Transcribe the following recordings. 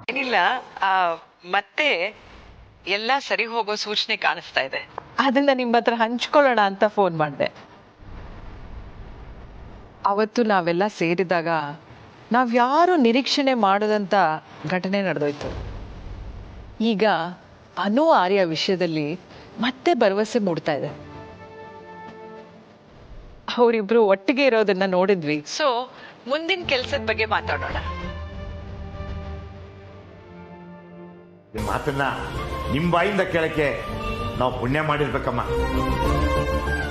ಏನಿಲ್ಲ, ಆ, ಮತ್ತೆ ಎಲ್ಲ ಸರಿ ಹೋಗೋ ಸೂಚನೆ ಕಾಣಿಸ್ತಾ ಇದೆ. ಅದನ್ನ ನಿಮ್ಮ ಹತ್ರ ಹಂಚ್ಕೊಳ್ಳೋಣ ಅಂತ ಫೋನ್ ಮಾಡಿದೆ. ಅವತ್ತು ನಾವೆಲ್ಲ ಸೇರಿದಾಗ ನಾವ್ಯಾರು ನಿರೀಕ್ಷಣೆ ಮಾಡದಂತ ಘಟನೆ ನಡೆದೋಯ್ತು. ಈಗ ಅನು ಆರ್ಯ ವಿಷಯದಲ್ಲಿ ಮತ್ತೆ ಭರವಸೆ ಮೂಡ್ತಾ ಇದೆ. ಅವರಿಬ್ರು ಒಟ್ಟಿಗೆ ಇರೋದನ್ನ ನೋಡಿದ್ವಿ. ಸೊ ಮುಂದಿನ ಕೆಲ್ಸದ ಬಗ್ಗೆ ಮಾತಾಡೋಣ. ಮಾತನ್ನ ನಿಮ್ಮ ಬಾಯಿಂದ ಕೇಳಕ್ಕೆ ನಾವು ಪುಣ್ಯ ಮಾಡಿರ್ಬೇಕಮ್ಮ.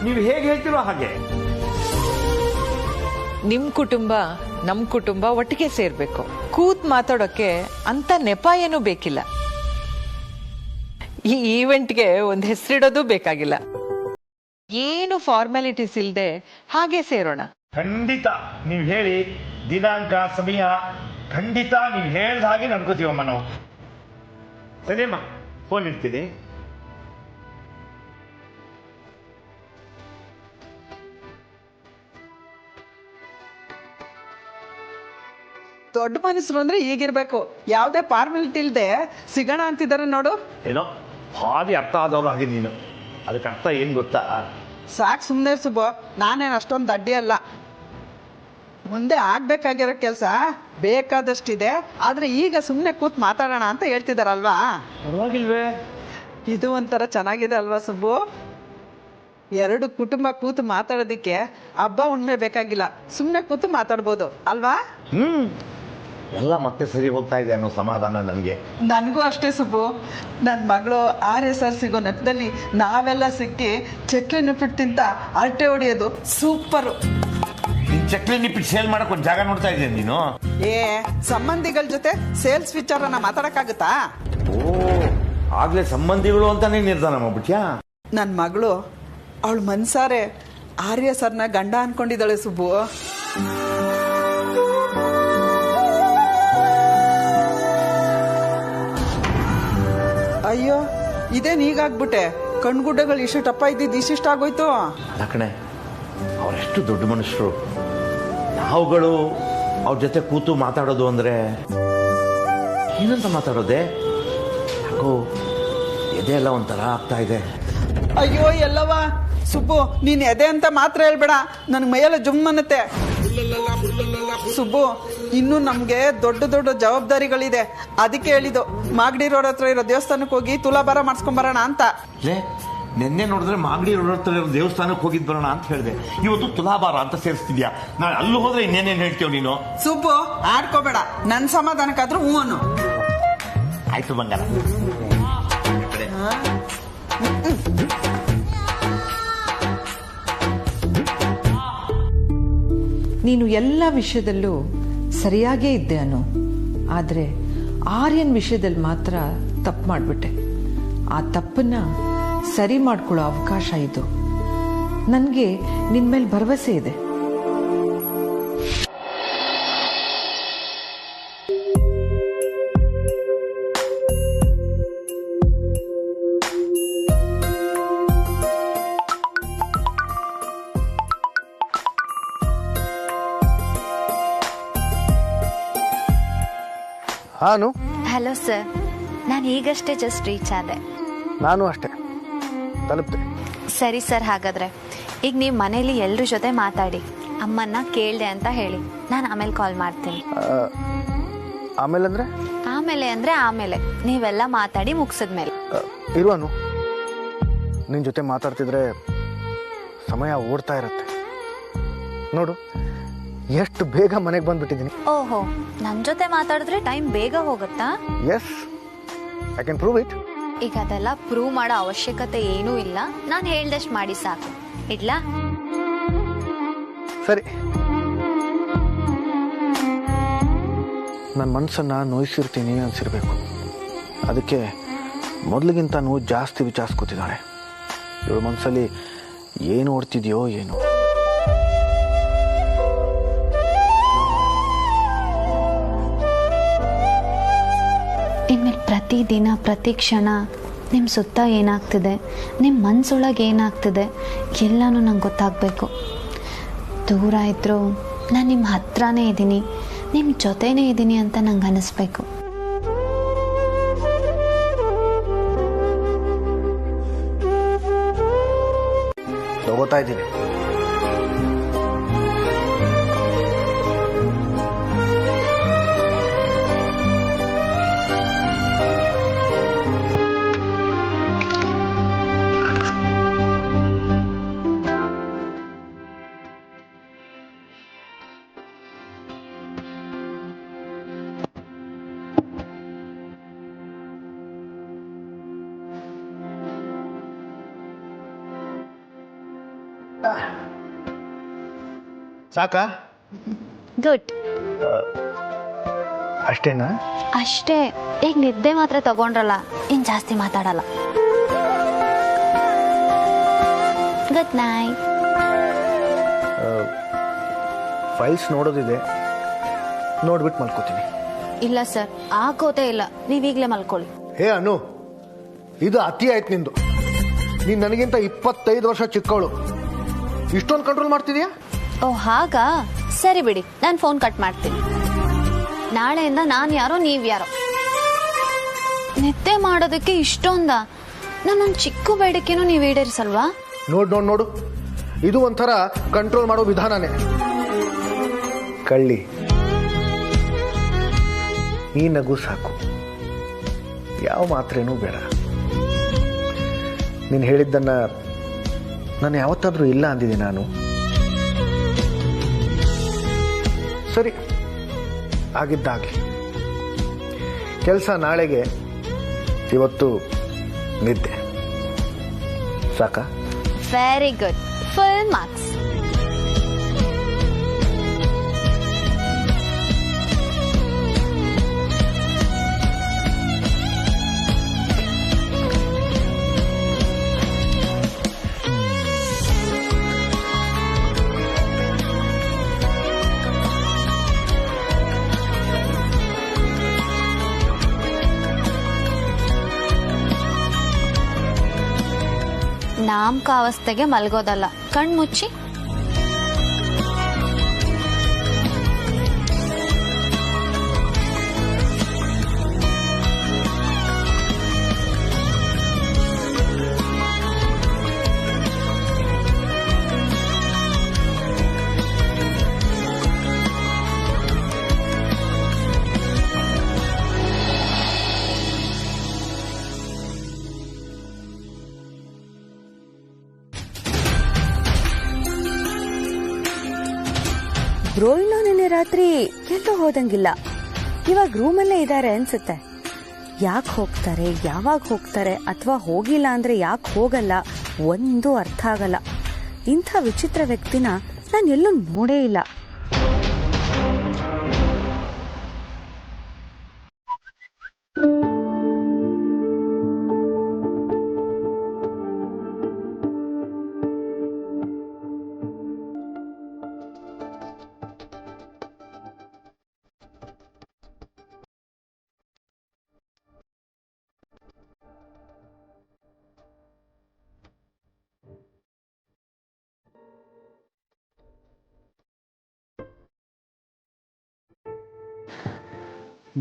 ನೀವು ಹೇಗೆ ಹೇಳ್ತಿರೋ ಹಾಗೆ. ನಿಮ್ ಕುಟುಂಬ ನಮ್ ಕುಟುಂಬ ಒಟ್ಟಿಗೆ ಸೇರ್ಬೇಕು. ಕೂತ್ ಮಾತಾಡೋಕೆ ಅಂತ ನೆಪ ಏನೂ ಬೇಕಿಲ್ಲ. ಈ ಈವೆಂಟ್ಗೆ ಒಂದು ಹೆಸರಿಡೋದು ಬೇಕಾಗಿಲ್ಲ. ಏನು ಫಾರ್ಮಾಲಿಟೀಸ್ ಇಲ್ಲದೆ ಹಾಗೆ ಸೇರೋಣ. ಖಂಡಿತ ನೀವು ಹೇಳಿ ದಿನಾಂಕ ಸಮಯ ಖಂಡಿತ ನೀವು ಹೇಳಿದ ಹಾಗೆ ನಡ್ಕೋತೀವಮ್ಮ ನಾವು. ಸರಿಯಮ್ಮ, ಫೋನ್ ಇಡ್ತೀನಿ. ದೊಡ್ಡ ಮನಸ್ಸರು ಅಂದ್ರೆ ಈಗಿರ್ಬೇಕು. ಯಾವುದೇ ಫಾರ್ಮಾಲಿಟಿ ಇಲ್ಲದೆ ಸಿಗೋಣ ಅಂತಿದ್ದಾರೆ ನೋಡು. ಏನೋ ಭಾರಿ ಅರ್ಥ ಆದವಳು ಹಾಗೆ ನೀನು. ಅದಕ್ಕೆ ಅರ್ಥ ಏನು ಗೊತ್ತಾ? ಸಾಕು ಸುಮ್ಮನೆ ಸುಬ್ಬು, ನಾನೇನು ಅಷ್ಟೊಂದು ಅಡ್ಡಿ ಅಲ್ಲ. ಮುಂದೆ ಆಗ್ಬೇಕಾಗಿರೋ ಕೆಲಸ ಬೇಕಾದಷ್ಟಿದೆ. ಆದ್ರೆ ಈಗ ಸುಮ್ಮನೆ ಕೂತ್ ಮಾತಾಡೋಣ ಅಂತ ಹೇಳ್ತಿದಾರಲ್ವಾ? ಪರವಾಗಿಲ್ವೇ? ಇದು ಒಂಥರ ಚೆನ್ನಾಗಿದೆ ಅಲ್ವಾ ಸುಬ್ಬು? ಎರಡು ಕುಟುಂಬ ಕೂತು ಮಾತಾಡೋದಿಕ್ಕೆ ಹಬ್ಬ ಉಣ್ಮೆ ಬೇಕಾಗಿಲ್ಲ, ಸುಮ್ಮನೆ ಕೂತು ಮಾತಾಡ್ಬೋದು ಅಲ್ವಾ? ಎಲ್ಲ ಮತ್ತೆ ಸರಿ ಹೋಗ್ತಾ ಇದೆ ಅನ್ನೋ ಸಮಾಧಾನ ನನಗೆ. ನನಗೂ ಅಷ್ಟೇ ಸುಬ್ಬು. ನನ್ನ ಮಗಳು RSR ಸಿಗೋ ನೆಪದಲ್ಲಿ ನಾವೆಲ್ಲ ಸಿಕ್ಕಿ ಚಕ್ಲಿ ನಿಪ್ಪಿಟ್ಟು ತಿಂತ ಅರಟೆ ಹೊಡೆಯೋದು ಸೂಪರು. ನಿನ್ ಚಕ್ಲಿ ನಿಪ್ಪಿಟ್ಟು ಸೇಲ್ ಮಾಡಕ್ ಒಂದು ಜಾಗ ನೋಡ್ತಾ ಇದ್ದೀನಿ ನೀನು. ಸಂಬಂಧಿಗಳ ಜೊತೆ ಸೇಲ್ಸ್ ವಿಚಾರನ ಮಾತಾಡಕ್ಕಾಗುತ್ತಾ? ಓ, ಆಗ್ಲೇ ಸಂಬಂಧಿಗಳು ಅಂತಾನೆ ನಿರ್ಧಾರ ಮಾಡ್ಬಿಟ್ಯಾ? ನನ್ನ ಮಗಳು ಅವಳು ಮನ್ಸಾರೆ RSRನ ಗಂಡ ಅನ್ಕೊಂಡಿದ್ದಾಳೆ ಸುಬ್ಬು. ಅಯ್ಯೋ, ಇದೇನು ಹೀಗಾಗ್ಬಿಟ್ಟೆ? ಕಣ್ಗುಡ್ಡಗಳು ಇಷ್ಟು ಟಪ್ಪ ಇದ್ದಿದ್ದು ಇಷ್ಟಿಷ್ಟ ಆಗೋಯ್ತು. ಕಣೆ, ಅವರೆಷ್ಟು ದೊಡ್ಡ ಮನುಷ್ಯರು. ನಾವುಗಳು ಅವ್ರ ಜೊತೆ ಕೂತು ಮಾತಾಡೋದು ಅಂದ್ರೆ ಏನಂತ ಮಾತಾಡೋದೆ? ಯಾಕೋ ಎದೆ ಎಲ್ಲ ಒಂಥರ ಆಗ್ತಾ ಇದೆ. ಅಯ್ಯೋ ಎಲ್ಲವ ಸುಬ್ಬು, ನೀನ್ ಎದೆ ಅಂತ ಮಾತ್ರ ಹೇಳ್ಬೇಡ, ನನ್ ಮೈಯೆಲ್ಲ ಜುಮ್ ಅನ್ನತ್ತೆ. ಸುಬ್ಬು, ಇನ್ನು ನಮ್ಗೆ ದೊಡ್ಡ ದೊಡ್ಡ ಜವಾಬ್ದಾರಿಗಳಿದೆ. ಅದಕ್ಕೆ ಹೇಳಿದ್ದು ಮಾಗಡಿ ರೋಡ್ ಹತ್ರ ಇರೋ ದೇವಸ್ಥಾನಕ್ಕೆ ಹೋಗಿ ತುಲಾಭಾರ ಮಾಡಿಸ್ಕೊಂಡ್ ಬರೋಣ ಅಂತ. ನಿನ್ನೆ ನೋಡಿದ್ರೆ ಮಾಗಡಿ ರೋಡ್ ಹತ್ರ ಇರೋ ದೇವಸ್ಥಾನಕ್ಕೆ ಹೋಗಿದ್ ಬರೋಣ ಅಂತ ಹೇಳಿದೆ. ಇವತ್ತು ತುಲಾಭಾರ ಅಂತ ಸೇರಿಸ್ತಿದ್ಯಾ? ನಾನು ಅಲ್ಲಿ ಹೋದ್ರೆ ಇನ್ನೇನೇನು ಹೇಳ್ತೀವ್ ನೀನು? ಸುಬ್ಬು, ಆಡ್ಕೋಬೇಡ. ನನ್ ಸಮಾಧಾನಕ್ಕಾದ್ರೂ ಹೂ ಅನ್ನು. ಆಯ್ತು ಬಂಗಾರ. ನೀನು ಎಲ್ಲ ವಿಷಯದಲ್ಲೂ ಸರಿಯಾಗೇ ಇದ್ದೆ ಅನು. ಆದರೆ ಆರ್ಯನ್ ವಿಷಯದಲ್ಲಿ ಮಾತ್ರ ತಪ್ಪು ಮಾಡಿಬಿಟ್ಟೆ. ಆ ತಪ್ಪನ್ನ ಸರಿ ಮಾಡ್ಕೊಳ್ಳೋ ಅವಕಾಶ ಇದು. ನನಗೆ ನಿನ್ ಮೇಲೆ ಭರವಸೆ ಇದೆ. ಹಾನು. ಹಲೋ ಸರ್, ನಾನು ಈಗಷ್ಟೇ ಜಸ್ಟ್ ರೀಚ್ ಆದೆ. ನಾನು ಅಷ್ಟೇ ತಲುಪ್ತೆ. ಸರಿ ಸರ್, ಹಾಗಾದ್ರೆ ಈಗ ನೀವು ಮನೇಲಿ ಎಲ್ಲರ ಜೊತೆ ಮಾತಾಡಿ, ಅಮ್ಮನ್ನ ಕೇಳಿದೆ ಅಂತ ಹೇಳಿ. ನಾನು ಆಮೇಲೆ ಕಾಲ್ ಮಾಡ್ತೀನಿ. ಆಮೇಲೆ ಅಂದ್ರೆ? ಆಮೇಲೆ ನೀವೆಲ್ಲ ಮಾತಾಡಿ ಮುಗಿಸಿದ್ಮೇಲೆ. ಇರುವನು, ನಿನ್ನ ಜೊತೆ ಮಾತಾಡ್ತಿದ್ರೆ ಸಮಯ ಓಡ್ತಾ ಇರುತ್ತೆ. ನೋಡು ಎಷ್ಟು ಬೇಗ ಮನೆಗೆ ಬಂದ್ಬಿಟ್ಟಿದ್ದೀನಿ. ಓಹೋ, ನನ್ನ ಜೊತೆ ಮಾತಾಡಿದ್ರೆ ಟೈಮ್ ಬೇಗ ಹೋಗುತ್ತಾ? Yes, I can prove it. ಈಗ ಅದೆಲ್ಲ ಪ್ರೂವ್ ಮಾಡೋ ಅವಶ್ಯಕತೆ ಏನೂ ಇಲ್ಲ. ನಾನು ಹೇಳ್ದಷ್ಟು ಮಾಡಿ ಸಾಕು. ಇಡ್ಲಾ? ಸರಿ. ನನ್ನ ಮನಸ್ಸನ್ನು ನೋಯಿಸಿರ್ತೀನಿ ಅನ್ಸಿರ್ಬೇಕು. ಅದಕ್ಕೆ ಮೊದಲಿಗಿಂತ ನೋವು ಜಾಸ್ತಿ ವಿಚಾರಿಸ್ಕೊತಿದ್ದಾಳೆ. ಇವಳ ಮನಸ್ಸಲ್ಲಿ ಏನು ಓಡ್ತಿದೆಯೋ ಏನು. ಇನ್ಮೇಲೆ ಪ್ರತಿದಿನ ಪ್ರತಿ ಕ್ಷಣ ನಿಮ್ಮ ಸುತ್ತ ಏನಾಗ್ತಿದೆ, ನಿಮ್ಮ ಮನಸ್ಸೊಳಗೆ ಏನಾಗ್ತಿದೆ ಎಲ್ಲನೂ ನಂಗೆ ಗೊತ್ತಾಗಬೇಕು. ದೂರ ಇದ್ದರೂ ನಾನು ನಿಮ್ಮ ಹತ್ರನೇ ಇದ್ದೀನಿ, ನಿಮ್ಮ ಜೊತೆನೇ ಇದ್ದೀನಿ ಅಂತ ನಂಗೆ ಅನ್ನಿಸ್ಬೇಕು. ತಗೋತಾ ಇದ್ದೀನಿ. ಸಾಕಾ? ಗುಡ್. ಅಷ್ಟೇನಾ? ಅಷ್ಟೇ. ಈಗ ನಿದ್ದೆ ಮಾತ್ರ ತಗೊಂಡ್ರಲ್ಲ, ಇನ್ ಜಾಸ್ತಿ ಮಾತಾಡಲ್ಲ. Good night. ಫೈಲ್ಸ್ ನೋಡೋದಿದೆ, ನೋಡ್ಬಿಟ್ಟು ಮಲ್ಕೋತೀನಿ. ಇಲ್ಲ ಸರ್, ಆಗೋದೇ ಇಲ್ಲ. ನೀವೀಗ್ಲೇ ಮಲ್ಕೊಳ್ಳಿ. ಹೇ ಅನು, ಇದು ಅತಿ ಆಯ್ತು ನಿಂದು. ನೀನ್ ನನಗಿಂತ 25 ವರ್ಷ ಚಿಕ್ಕವಳು, ಇಷ್ಟೊಂದು ಕಂಟ್ರೋಲ್ ಮಾಡ್ತಿದ್ಯಾ? ಓ ಹಾಗಾ? ಸರಿ ಬಿಡಿ, ನಾನು ಫೋನ್ ಕಟ್ ಮಾಡ್ತೀನಿ. ನಾಳೆಯಿಂದ ನಾನು ಯಾರೋ ನೀವ್ ಯಾರೋ. ನಿದ್ದೆ ಮಾಡೋದಕ್ಕೆ ಇಷ್ಟೊಂದ? ನನ್ನೊಂದು ಚಿಕ್ಕ ಬೇಡಿಕೆನೂ ನೀವು ಈಡೇರಿಸಲ್ವಾ? ನೋಡು, ಇದು ಒಂಥರ ಕಂಟ್ರೋಲ್ ಮಾಡೋ ವಿಧಾನನೇ. ಕಳ್ಳಿ, ಈ ನಗು ಸಾಕು, ಯಾವ ಮಾತ್ರೇನೂ ಬೇಡ. ನೀನು ಹೇಳಿದ್ದನ್ನ ನಾನು ಯಾವತ್ತಾದ್ರೂ ಇಲ್ಲ ಅಂದಿದ್ದೀನಿ ನಾನು? ಸರಿ, ಆಗಿದ್ದಾಗಲಿ. ಕೆಲಸ ನಾಳೆಗೆ, ಇವತ್ತು ನಿದ್ದೆ ಸಾಕಾ? Very good, full marks. ನಾಮಕಾವಸ್ಥೆಗೆ ಮಲ್ಗೋದಲ್ಲ, ಕಣ್ಮುಚ್ಚಿ. ಬ್ರೋಯಿನೋ ನಿನ್ನೆ ರಾತ್ರಿ ಎಲ್ಲೋ ಹೋದಂಗಿಲ್ಲ. ಇವಾಗ ರೂಮಲ್ಲೇ ಇದ್ದಾರೆ ಅನ್ಸುತ್ತೆ. ಯಾಕೆ ಹೋಗ್ತಾರೆ, ಯಾವಾಗ ಹೋಗ್ತಾರೆ, ಅಥವಾ ಹೋಗಿಲ್ಲ ಅಂದ್ರೆ ಯಾಕೆ ಹೋಗಲ್ಲ, ಒಂದು ಅರ್ಥ ಆಗಲ್ಲ. ಇಂಥ ವಿಚಿತ್ರ ವ್ಯಕ್ತಿನ ನಾನು ಎಲ್ಲೂ ನೋಡೇ ಇಲ್ಲ.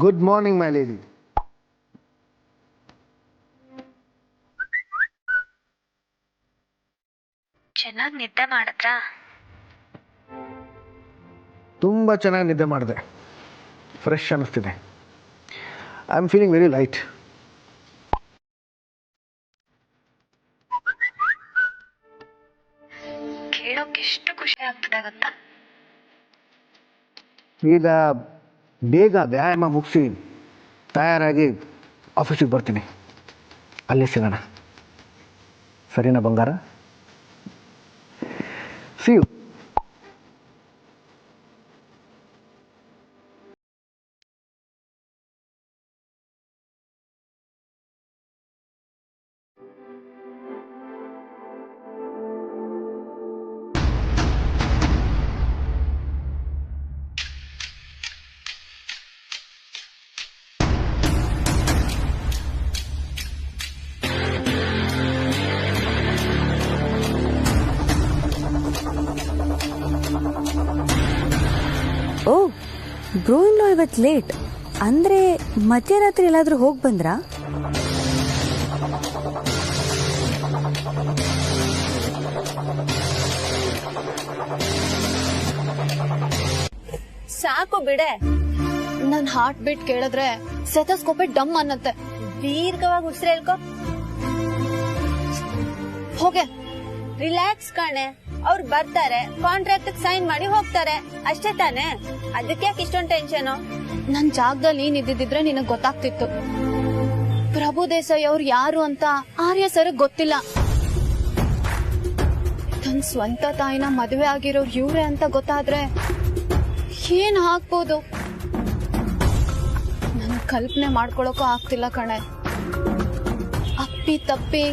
ಗುಡ್ ಮಾರ್ನಿಂಗ್ ಮೈ ಲೇಡಿ. ಚೆನ್ನಾಗಿ ನಿದ್ದೆ ಮಾಡಿದ್ರಾ? ತುಂಬ ಚೆನ್ನಾಗಿ ನಿದ್ದೆ ಮಾಡಿದೆ, ಫ್ರೆಶ್ ಅನ್ನಿಸ್ತಿದೆ. I am feeling very light. ಕೇಳೋಕೆ ಎಷ್ಟು ಖುಷಿ ಆಗ್ತದೆ ಗೊತ್ತಾ? ಈಗ ಬೇಗ ವ್ಯಾಯಾಮ ಮುಗಿಸಿ ತಯಾರಾಗಿ ಆಫೀಸಿಗೆ ಬರ್ತೀನಿ. ಅಲ್ಲಿ ಸಿಗೋಣ, ಸರಿನಾ ಬಂಗಾರ? C you. ಓ, ಬ್ರೋಯಿನೋ ಇವತ್ತು ಲೇಟ್ ಅಂದ್ರೆ ಮಧ್ಯರಾತ್ರಿ ಎಲ್ಲಾದ್ರೂ ಹೋಗಿ ಬಂದ್ರಾ? ಸಾಕು ಬಿಡೆ. ನನ್ ಹಾರ್ಟ್ ಬೀಟ್ ಕೇಳಿದ್ರೆ ಸೆತಸ್ಕೋಪೆ ಡಮ್ ಅನ್ನತ್ತೆ. ದೀರ್ಘವಾಗಿ ಉಸಿರು ಹೇಳ್ಕೊ. ಹೋಗೆ. ರಿಲ್ಯಾಕ್ಸ್ ಕಣೆ, ಅವ್ರು ಬರ್ತಾರೆ, ಕಾಂಟ್ರಾಕ್ಟ್ ಸೈನ್ ಮಾಡಿ ಹೋಗ್ತಾರೆ, ಅಷ್ಟೇ ತಾನೆ. ಅದಕ್ಕೆ ಯಾಕೆ ಇಷ್ಟೊಂದು ಟೆನ್ಷನ್? ನನ್ ಜಾಗದಲ್ಲಿ ನೀನ್ ಇದ್ದಿದ್ರೆ ನಿನಗ್ ಗೊತ್ತಾಗ್ತಿತ್ತು. ಪ್ರಭು ದೇಸಾಯಿ ಅವ್ರು ಯಾರು ಅಂತ ಆರ್ಯ ಸರ್ ಗೊತ್ತಿಲ್ಲ. ತನ್ ಸ್ವಂತ ತಾಯಿನ ಮದುವೆ ಆಗಿರೋರು ಇವ್ರೆ ಅಂತ ಗೊತ್ತಾದ್ರೆ ಏನ್ ಹಾಕ್ಬೋದು? ನನ್ ಕಲ್ಪನೆ ಮಾಡ್ಕೊಳಕ್ಕೂ ಆಗ್ತಿಲ್ಲ ಕಣೆ. ಅಪ್ಪಿ ತಪ್ಪಿ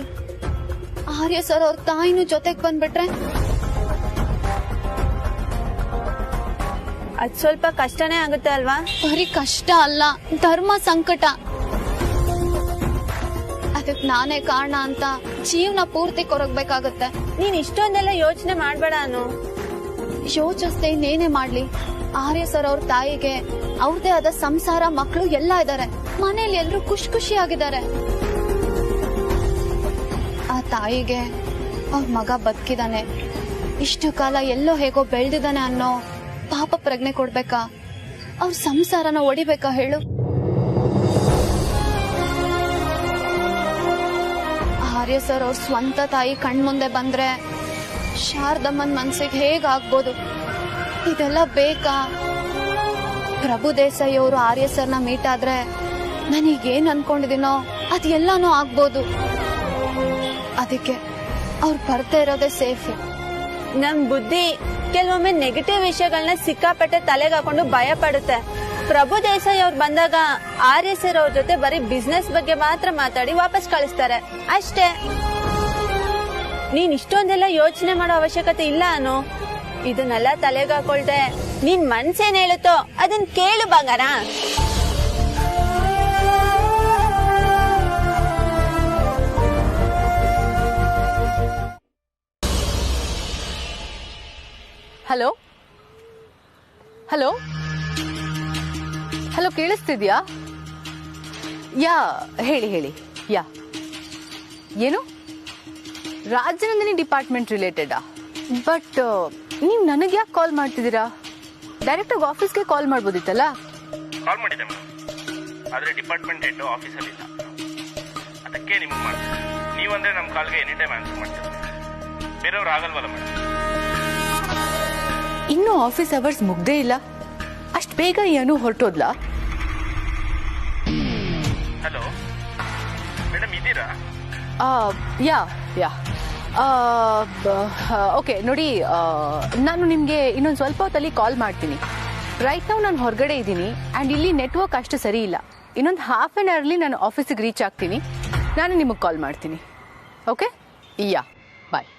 ಆರ್ಯ ಸರ್ ಅವ್ರ ತಾಯಿನೂ ಜೊತೆಗ್ ಬಂದ್ಬಿಟ್ರೆ ಅದ್ ಸ್ವಲ್ಪ ಕಷ್ಟನೇ ಆಗುತ್ತೆ ಅಲ್ವಾ? ಬರೀ ಕಷ್ಟ ಅಲ್ಲ, ಧರ್ಮ ಸಂಕಟ. ಅದಕ್ ನಾನೇ ಕಾರಣ ಅಂತ ಜೀವನ ಪೂರ್ತಿ ಕೊರಗ್ಬೇಕಾಗತ್ತೆ. ನೀನ್ ಇಷ್ಟೊಂದೆಲ್ಲ ಯೋಚನೆ ಮಾಡ್ಬೇಡ ಅನು. ಯೋಚಿಸ್ದೆ ಇನ್ನೇನೇ ಮಾಡ್ಲಿ. ಆರ್ಯ ಸರ್ ಅವ್ರ ತಾಯಿಗೆ ಅವ್ರದೇ ಆದ ಸಂಸಾರ, ಮಕ್ಕಳು ಎಲ್ಲ ಇದಾರೆ. ಮನೇಲಿ ಎಲ್ರು ಖುಷಿಯಾಗಿದ್ದಾರೆ. ಆ ತಾಯಿಗೆ ಅವ್ರ ಮಗ ಬದುಕಿದಾನೆ, ಇಷ್ಟು ಕಾಲ ಎಲ್ಲೋ ಹೇಗೋ ಬೆಳ್ದಿದಾನೆ ಅನ್ನೋ ಪಾಪ ಪ್ರಜ್ಞೆ ಕೊಡ್ಬೇಕಾ? ಅವ್ರ ಸಂಸಾರನ ಒಡಿಬೇಕಾ ಹೇಳು? ಆರ್ಯ ಸರ್ ಅವ್ರ ಸ್ವಂತ ತಾಯಿ ಕಣ್ಮುಂದೆ ಬಂದ್ರೆ ಶಾರದಮ್ಮನ್ ಮನ್ಸಿಗೆ ಹೇಗಾಗ್ಬೋದು? ಇದೆಲ್ಲ ಬೇಕಾ? ಪ್ರಭು ದೇಸಾಯಿ ಅವರು ಆರ್ಯ ಸರ್ನ ಮೀಟ್ ಆದ್ರೆ ನನಗೇನ್ ಅನ್ಕೊಂಡಿದೀನೋ ಅದೆಲ್ಲಾನು ಆಗ್ಬೋದು. ಅದಕ್ಕೆ ಅವ್ರು ಬರ್ತಾ ಇರೋದೇ ಸೇಫ್. ನಮ್ ಬುದ್ಧಿ ಕೆಲವೊಮ್ಮೆ ನೆಗೆಟಿವ್ ವಿಷಯಗಳನ್ನ ಸಿಕ್ಕಾಪಟ್ಟೆ ತಲೆಗೆ ಹಾಕೊಂಡು ಭಯ ಪಡುತ್ತೆ. ಪ್ರಭು ದೇಸಾಯಿ ಅವ್ರು ಬಂದಾಗ ಆರ್ಯ ಸರ್ ಅವ್ರ ಜೊತೆ ಬರೀ ಬಿಸ್ನೆಸ್ ಬಗ್ಗೆ ಮಾತ್ರ ಮಾತಾಡಿ ವಾಪಸ್ ಕಳಿಸ್ತಾರೆ, ಅಷ್ಟೇ. ನೀನ್ ಇಷ್ಟೊಂದೆಲ್ಲ ಯೋಚನೆ ಮಾಡೋ ಅವಶ್ಯಕತೆ ಇಲ್ಲ ಅನು. ಇದನ್ನೆಲ್ಲ ತಲೆಗೆ ಹಾಕೊಳ್ದೆ ನಿನ್ ಮನ್ಸೇನ್ ಹೇಳುತ್ತೋ ಅದನ್ ಕೇಳು ಬಂಗಾರ. ಹಲೋ ಹಲೋ ಹಲೋ, ಕೇಳಿಸ್ತಿದ್ಯಾ? ಯಾ, ಹೇಳಿ ಹೇಳಿ. ಯಾ, ಏನು ರಾಜನಂದಿನಿ ಡಿಪಾರ್ಟ್ಮೆಂಟ್ ರಿಲೇಟೆಡಾ? ಬಟ್ ನೀವು ನನಗೆ ಯಾಕೆ ಕಾಲ್ ಮಾಡ್ತಿದ್ದೀರಾ? ಡೈರೆಕ್ಟಾಗಿ ಆಫೀಸ್ಗೆ ಕಾಲ್ ಮಾಡ್ಬೋದಿತ್ತಲ್ಲ? ಕಾಲ್ ಮಾಡಿದೆ ಮೇಡಮ್, ಆದರೆ ಡಿಪಾರ್ಟ್ಮೆಂಟ್ ಹೆಡ್ ಆಫೀಸಲ್ಲಿ ಇಲ್ಲ, ಅದಕ್ಕೆ ನಿಮಗೆ ಮಾಡ್ತೀವಿ. ನೀವಂದ್ರೆ ನಮ್ಮ ಕಾಲ್ಗೆ ಎನಿ ಟೈಮ್ ಆನ್ಸರ್ ಮಾಡ್ತೀವಿ, ಬೇರೆಯವ್ರು ಆಗಲ್ವಲ್ಲ ಮೇಡಮ್. ಇನ್ನೂ ಆಫೀಸ್ ಅವರ್ಸ್ ಮುಗ್ದೇ ಇಲ್ಲ, ಅಷ್ಟು ಬೇಗ ಏನು ಹೊರಟೋದ್ಲಾ? ಹಲೋ ಮೇಡಮ್, ಇದ್ದೀರಾ? ಯಾ ಯಾ ಓಕೆ. ನೋಡಿ, ನಾನು ನಿಮಗೆ ಇನ್ನೊಂದು ಸ್ವಲ್ಪ ಹೊತ್ತಲ್ಲಿ ಕಾಲ್ ಮಾಡ್ತೀನಿ. ರೈಟ್ ನಾವು ನಾನು ಹೊರಗಡೆ ಇದ್ದೀನಿ ಆ್ಯಂಡ್ ಇಲ್ಲಿ ನೆಟ್ವರ್ಕ್ ಅಷ್ಟು ಸರಿ ಇಲ್ಲ. ಇನ್ನೊಂದು ಹಾಫ್ ಆನ್ ಅವರ್ಲಿ ನಾನು ಆಫೀಸಿಗೆ ರೀಚ್ ಆಗ್ತೀನಿ. ನಾನು ನಿಮಗೆ ಕಾಲ್ ಮಾಡ್ತೀನಿ. ಓಕೆ, ಯಾ, ಬಾಯ್.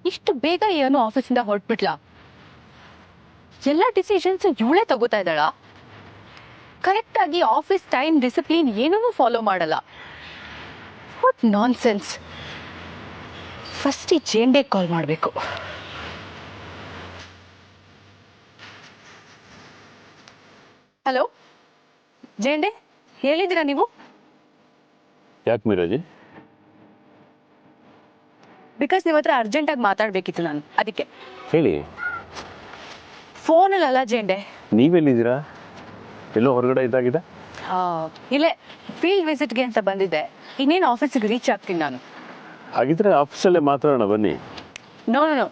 ಇಷ್ಟು ಬೇಗ ಏನು ಆಫೀಸಿಂದ ಹೊರಟ್ಬಿಟ್ಲಾ? ಎಲ್ಲ ಡಿಸಿಷನ್ಸ್ ಇವಳೇ ತಗೋತಾ ಇದ್ದಾಳ? ಕರೆಕ್ಟ್ ಆಗಿ ಆಫೀಸ್ ಟೈಮ್ ಡಿಸಿಪ್ಲಿನ್ ಏನೂ ಫಾಲೋ ಮಾಡಲ್ಲ. What non sense. ಫಸ್ಟ್ ಈ ಜೇಂಡೆ ಕಾಲ್ ಮಾಡಬೇಕು. ಹಲೋ ಜೇಂಡೆ, ಹೇಳಿದ್ದೀರಾ ನೀವು? ಯಾಕೆ ಮೀರಾಜಿ? ಬಿಕಾಸ್ ನಿಮ್ಮ ಹತ್ರ ಅರ್ಜೆಂಟಾಗಿ ಮಾತಾಡಬೇಕಿತ್ತು ನಾನು, ಅದಕ್ಕೆ. ಹೇಳಿ. ಫೋನಲ್ಲ ಜೇಂಡೆ. ನೀವೆಲ್ಲಿದ್ದೀರಾ? ಎಲ್ಲೋ ಹೊರಗಡೆ ಇದ್ದಾಗಿದೆ? ಇಲ್ಲೇ ಫೀಲ್ಡ್ ವಿಸಿಟ್ಗೆ ಅಂತ ಬಂದಿದ್ದೆ. ಇನ್ನೇನು ಆಫೀಸಿಗೆ ರೀಚ್ ಆಗ್ತೀನಿ ನಾನು. ಹಾಗಿದ್ರೆ ಆಫೀಸಲ್ಲೇ ಮಾತಾಡೋಣ ಬನ್ನಿ. ನೋ ನೋ ನೋ,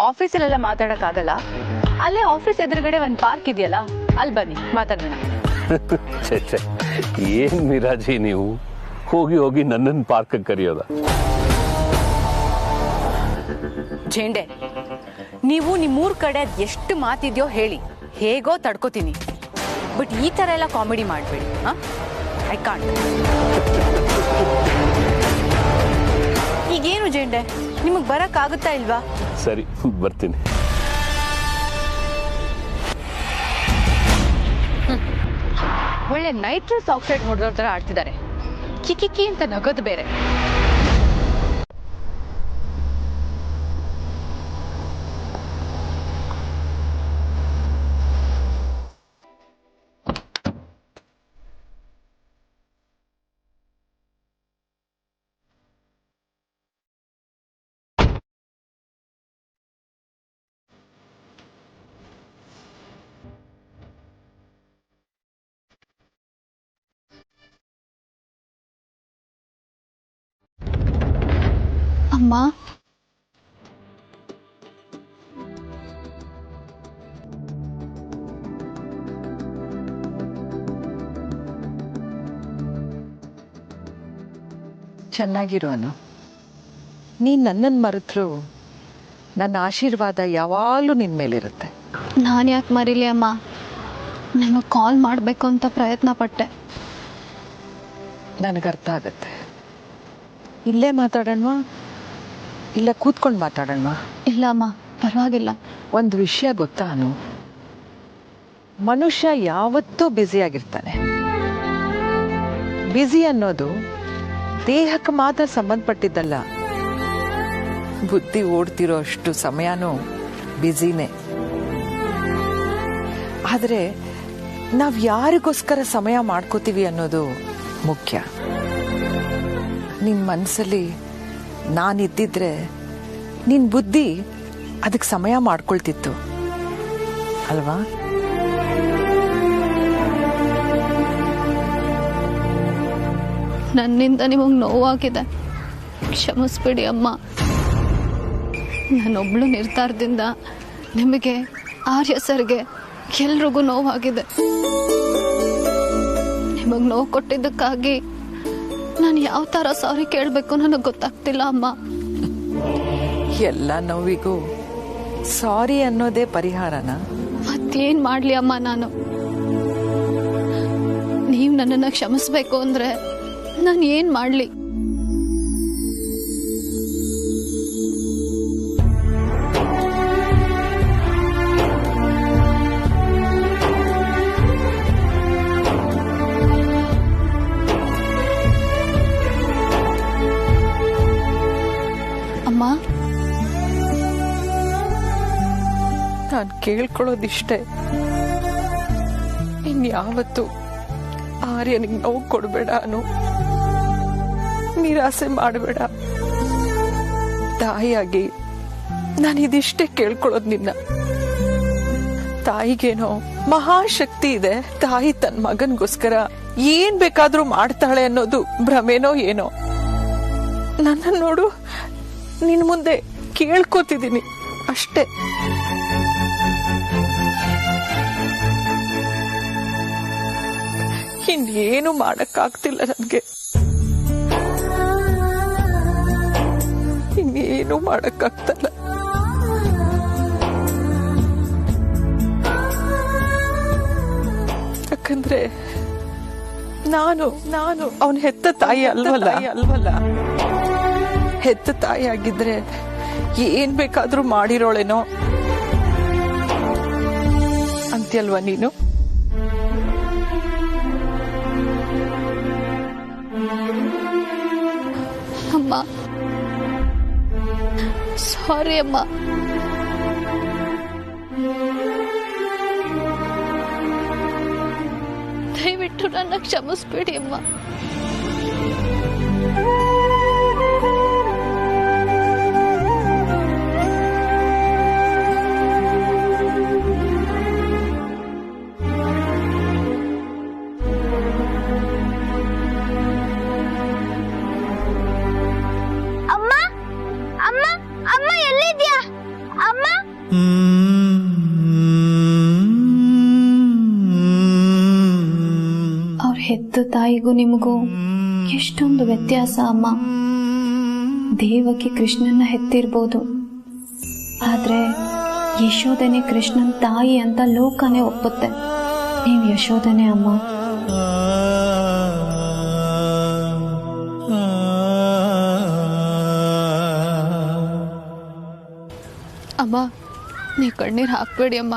ಆಫೀಸಲ್ಲೆಲ್ಲ ಮಾತಾಡೋಕ್ಕಾಗಲ್ಲ. ಅಲ್ಲೇ ಆಫೀಸ್ ಎದುರುಗಡೆ ಒಂದು ಪಾರ್ಕ್ ಇದೆಯಲ್ಲ, ಅಲ್ಲಿ ಬನ್ನಿ ಮಾತಾಡೋಣ. ಛೇ ಛೇ, ಏನು ಮೀರಾಜಿ ನೀವು ಹೋಗಿ ಹೋಗಿ ನನ್ನನ್ನು ಪಾರ್ಕಿಗೆ ಕರೆಯೋದ? ಜೇಂಡೆ, ನೀವು ನಿಮ್ಮೂರ್ ಕಡೆ ಎಷ್ಟು ಮಾತಿದ್ಯೋ ಹೇಳಿ, ಹೇಗೋ ತಡ್ಕೋತೀನಿ. ಬಟ್ ಈ ಥರ ಎಲ್ಲ ಕಾಮಿಡಿ ಮಾಡಬೇಡಿ. I can't. ಈಗೇನು ಜೇಂಡೆ, ನಿಮಗೆ ಬರೋಕ್ಕಾಗುತ್ತಾ ಇಲ್ವಾ? ಸರಿ, ಬರ್ತೀನಿ. ಒಳ್ಳೆ ನೈಟ್ರಸ್ ಆಕ್ಸೈಡ್ ಹೊಡೆದೋ ಥರ ಆಡ್ತಿದ್ದಾರೆ. ಕಿಕ್ಕಿ ಅಂತ ನಗೋದು ಬೇರೆ. ಅಮ್ಮ, ಚೆನ್ನಾಗಿರೋನು. ನೀನು ನನ್ನನ್ನು ಮರೆತರು ನನ್ನ ಆಶೀರ್ವಾದ ಯಾವಾಗಲೂ ನಿನ್ನ ಮೇಲಿರುತ್ತೆ. ನಾನು ಯಾಕೆ ಮರೀಲಿ ಅಮ್ಮ? ನಿಮಗೆ ಕಾಲ್ ಮಾಡಬೇಕು ಅಂತ ಪ್ರಯತ್ನ ಪಟ್ಟೆ. ನನಗರ್ಥ ಆಗತ್ತೆ. ಇಲ್ಲೇ ಮಾತಾಡೋಣವಾ ಇಲ್ಲ ಕೂತ್ಕೊಂಡು ಮಾತಾಡೋಣವಾ? ಇಲ್ಲ ಅಮ್ಮ, ಪರವಾಗಿಲ್ಲ. ಒಂದು ವಿಷಯ ಗೊತ್ತಾ ಅನು, ಮನುಷ್ಯ ಯಾವತ್ತೂ ಬ್ಯುಸಿಯಾಗಿರ್ತಾನೆ. ಬ್ಯುಸಿ ಅನ್ನೋದು ದೇಹಕ್ಕೆ ಮಾತ್ರ ಸಂಬಂಧಪಟ್ಟಿದ್ದಲ್ಲ. ಬುದ್ಧಿ ಓಡ್ತಿರೋ ಅಷ್ಟು ಸಮಯನೂ ಬ್ಯುಸಿನೇ. ಆದರೆ ನಾವು ಯಾರಿಗೋಸ್ಕರ ಸಮಯ ಮಾಡ್ಕೋತೀವಿ ಅನ್ನೋದು ಮುಖ್ಯ. ನಿನ್ನ ಮನಸ್ಸಲ್ಲಿ ನಾನಿದ್ದಿದ್ರೆ ನಿನ್ನ ಬುದ್ಧಿ ಅದಕ್ಕೆ ಸಮಯ ಮಾಡ್ಕೊಳ್ತಿತ್ತು ಅಲ್ವಾ? ನನ್ನಿಂದ ನಿಮಗೆ ನೋವಾಗಿದೆ, ಕ್ಷಮಿಸ್ಬಿಡಿ ಅಮ್ಮ. ನಾನೊಬ್ಳು ನಿರ್ಧಾರದಿಂದ ನಿಮಗೆ, ಆರ್ಯ ಸರ್ಗೆ, ಎಲ್ರಿಗೂ ನೋವಾಗಿದೆ. ನಿಮಗೆ ನೋವು ಕೊಟ್ಟಿದ್ದಕ್ಕಾಗಿ ನಾನು ಯಾವ ಥರ ಸಾರಿ ಕೇಳಬೇಕು ನನಗೆ ಗೊತ್ತಾಗ್ತಿಲ್ಲ ಅಮ್ಮ. ಎಲ್ಲ ನೋವಿಗೂ ಸಾರಿ ಅನ್ನೋದೇ ಪರಿಹಾರನ? ಮತ್ತೇನು ಮಾಡಲಿ ಅಮ್ಮ ನಾನು? ನೀವು ನನ್ನನ್ನು ಕ್ಷಮಿಸ್ಬೇಕು ಅಂದರೆ ನಾನು ಏನು ಮಾಡಲಿ? ಅಮ್ಮ, ನಾನು ಕೇಳ್ಕೊಳ್ಳೋದಿಷ್ಟೇ, ಇನ್ಯಾವತ್ತು ಆರ್ಯನಿಗೆ ನೋವು ಕೊಡಬೇಡ ಅನು, ನಿರಾಸೆ ಮಾಡಬೇಡ. ತಾಯಿಯಾಗಿ ನಾನು ಇದಿಷ್ಟೇ ಕೇಳ್ಕೊಳ್ಳೋದು ನಿನ್ನ. ತಾಯಿಗೇನೋ ಮಹಾಶಕ್ತಿ ಇದೆ, ತಾಯಿ ತನ್ನ ಮಗನ್ಗೋಸ್ಕರ ಏನ್ ಬೇಕಾದ್ರೂ ಮಾಡ್ತಾಳೆ ಅನ್ನೋದು ಭ್ರಮೆನೋ ಏನೋ. ನನ್ನ ನೋಡು, ನಿನ್ ಮುಂದೆ ಕೇಳ್ಕೋತಿದ್ದೀನಿ ಅಷ್ಟೇ. ಇನ್ನೇನು ಮಾಡಕ್ಕಾಗ್ತಿಲ್ಲ ನನಗೆ, ಇನ್ನೇನು ಮಾಡಕ್ಕಾಗ್ತಲ್ಲ. ಯಾಕಂದ್ರೆ ನಾನು ಅವನ ಹೆತ್ತ ತಾಯಿ ಅಲ್ವಲ್ಲ. ಹೆತ್ತ ತಾಯಿ ಆಗಿದ್ರೆ ಏನ್ ಬೇಕಾದ್ರೂ ಮಾಡಿರೋಳೇನೋ ಅಂತ್ಯಲ್ವಾ ನೀನು? ಅಮ್ಮ, ಸಾರಿ ಅಮ್ಮ. ದಯವಿಟ್ಟು ನನ್ನ ಕ್ಷಮಿಸ್ಬೇಡಿ ಅಮ್ಮ. ಅವ್ರ ಹೆತ್ತ ತಾಯಿಗೂ ನಿಮಗೂ ಎಷ್ಟೊಂದು ವ್ಯತ್ಯಾಸ ಅಮ್ಮ. ದೇವಕಿ ಕೃಷ್ಣನ್ನ ಹೆತ್ತಿರ್ಬೋದು, ಆದ್ರೆ ಯಶೋಧನೆ ಕೃಷ್ಣನ್ ತಾಯಿ ಅಂತ ಲೋಕನೇ ಒಪ್ಪುತ್ತೆ. ನೀವು ಯಶೋಧನೆ ಅಮ್ಮ. ಅಮ್ಮ, ನೀ ಕಣ್ಣೀರ್ ಹಾಕ್ಬೇಡಿ ಅಮ್ಮ.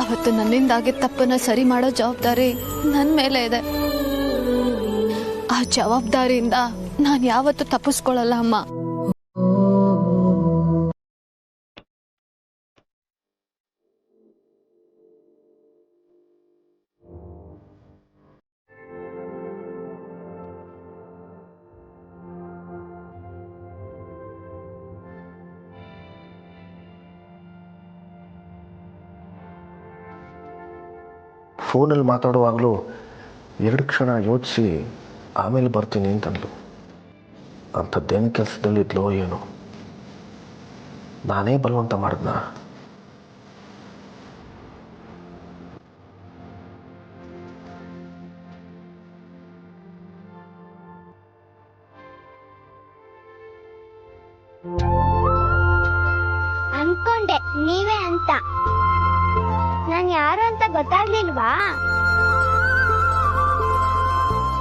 ಅವತ್ತು ನನ್ನಿಂದಾಗಿದ್ದ ತಪ್ಪನ್ನ ಸರಿ ಮಾಡೋ ಜವಾಬ್ದಾರಿ ನನ್ನ ಮೇಲೆ ಇದೆ. ಆ ಜವಾಬ್ದಾರಿಯಿಂದ ನಾನು ಯಾವತ್ತೂ ತಪ್ಪಿಸ್ಕೊಳ್ಳಲ್ಲ ಅಮ್ಮ. ಫೋನಲ್ಲಿ ಮಾತಾಡುವಾಗಲೂ 2 ಕ್ಷಣ ಯೋಚಿಸಿ ಆಮೇಲೆ ಬರ್ತೀನಿ ಅಂತಂದ್ಲು. ಅಂಥದ್ದೇನು ಕೆಲಸದಲ್ಲಿದ್ಲೋ ಏನೋ, ನಾನೇ ಬಲವಂತ ಮಾಡಿದ್ನ. ಅನ್ಕೊಂಡೆ ನೀವೇ ಅಂತ. ನಾನ್ ಯಾರು ಅಂತ ಗೊತ್ತಾಗ್ಲಿಲ್ವಾ?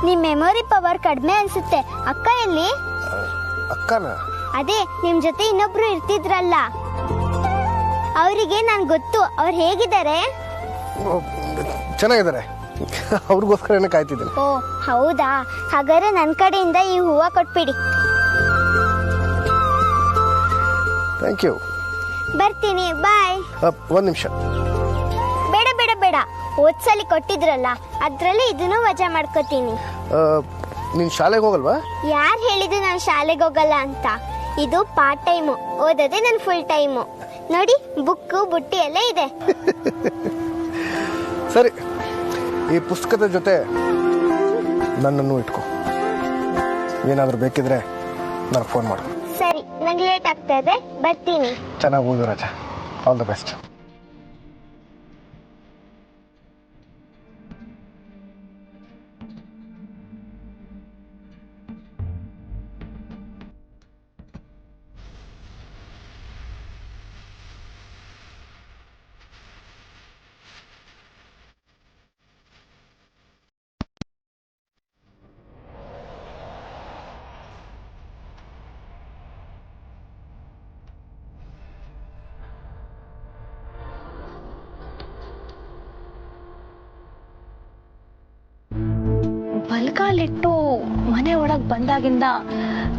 ನಿಮ್ ಮೆಮೊರಿ ಪವರ್ ಕಡಿಮೆ ಅನ್ಸುತ್ತೆ. ಅಕ್ಕ ಎಲ್ಲಿ? ಅಕ್ಕನ? ಅದೇ ನಿಮ್ ಜೊತೆ ಇನ್ನೊಬ್ರು ಇರ್ತಿದ್ರಲ್ಲ, ಅವರಿಗೆ ನಾನ್ ಗೊತ್ತು. ಅವ್ರು ಹೇಗಿದ್ದಾರೆ? ಚೆನ್ನಾಗಿದ್ದಾರೆ. ಅವ್ರಿಗೋಸ್ಕರ ಕಾಯ್ತಿದ್ದೀನಿ. ಓ ಹೌದಾ? ಹಾಗಾದ್ರೆ ನನ್ ಕಡೆಯಿಂದ ಈ ಹೂವ ಕೊಟ್ಬಿಡಿ. Thank you. ಬರ್ತೀನಿ, ಬಾಯ್. ಒಂದು ನಿಮಿಷ. ಬೇಡ ಬೇಡ ಬೇಡ, ಓದ್ಸಲಿ ಕೊಟ್ಟಿದ್ರಲ್ಲ ಅದ್ರಲ್ಲಿ ಇದನ್ನು ವಜಾ ಮಾಡ್ಕೋತೀನಿ. ನೀನ್ ಶಾಲೆಗೆ ಹೋಗಲ್ವಾ? ಯಾರು ಹೇಳಿದ್ರು ನಾನು ಶಾಲೆಗೆ ಹೋಗಲ್ಲ ಅಂತ? ಇದು ಪಾರ್ಟ್ ಟೈಮು, ಓದೋದೇ ನನ್ ಫುಲ್ ಟೈಮು. ನೋಡಿ, ಬುಕ್ಕು ಬುಟ್ಟಿ ಎಲ್ಲ ಇದೆ. ಸರಿ, ಈ ಪುಸ್ತಕದ ಜೊತೆ ನನ್ನನ್ನು ಇಟ್ಕೋ. ಏನಾದರೂ ಬೇಕಿದ್ರೆ ನನಗೆ ಫೋನ್ ಮಾಡು. ಸರಿ, ನಂಗೆ ಲೇಟ್ ಆಗ್ತಾ ಇದೆ, ಬರ್ತೀನಿ. ಚೆನ್ನಾಗಿ ಓದು ರಾಜ. All the best. ಬಲ್ಗಾಲಿಟ್ಟು ಮನೆ ಒಳಗ್ ಬಂದಾಗಿಂದ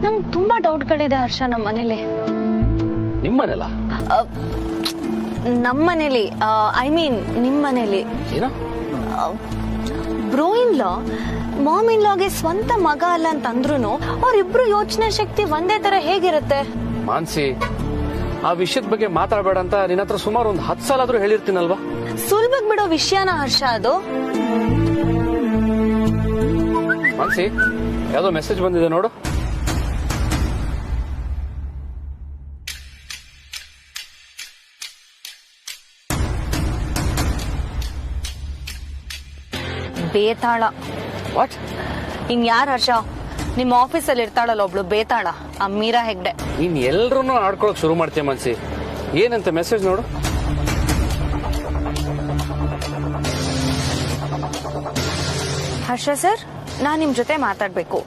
ನಂಗೆ ತುಂಬಾ ಡೌಟ್ಗಳಿದೆ ಹರ್ಷ. ನಮ್ಮ ಮನೇಲಿ. ನಿಮ್ಮನೆಲ್ಲ? ನಮ್ಮನೇಲಿ, ಐ ಮೀನ್ ನಿಮ್ ಮನೇಲಿ. ಏನೋ ಬ್ರೋ ಇನ್ ಲಾ ಮಾಮ್ ಇನ್ ಲಾಗೆ ಸ್ವಂತ ಮಗ ಅಲ್ಲ ಅಂತಂದ್ರೂ ಅವ್ರಿಬ್ರು ಯೋಚನೆ ಶಕ್ತಿ ಒಂದೇ ತರ ಹೇಗಿರುತ್ತೆ? ಮಾನ್ಸಿ, ಆ ವಿಷಯದ ಬಗ್ಗೆ ಮಾತಾಡಬೇಡ ಅಂತ ನಿನ್ನ ಹತ್ರ ಸುಮಾರು ಒಂದು 10 ಸಲ ಆದ್ರೂ ಹೇಳಿರ್ತೀನಲ್ವಾ? ಸುಲಭಗ್ ಬಿಡೋ ವಿಷಯನ ಹರ್ಷ ಅದು. ಮಾನ್ಸಿ, ಯಾವ್ದೋ ಮೆಸೇಜ್ ಬಂದಿದೆ ನೋಡು. ಬೇತಾಳ. ವಾಟ್? ಇನ್ ಯಾರು ಹರ್ಷ? ನಿಮ್ಮ ಆಫೀಸಲ್ಲಿ ಇರ್ತಾಳಲ್ಲ ಒಬ್ಳು ಬೇತಾಳ, ಆ ಮೀರಾ ಹೆಗ್ಡೆ. ನೀನ್ ಎಲ್ರೂ ಆಡ್ಕೊಳಕ್ ಶುರು ಮಾಡ್ತೀಯ ಮಾನ್ಸಿ. ಏನಂತ ಮೆಸೇಜ್ ನೋಡು. ಹರ್ಷ ಸರ್, ನಾನ್ ನಿಮ್ ಜೊತೆ ಮಾತಾಡ್ಬೇಕು.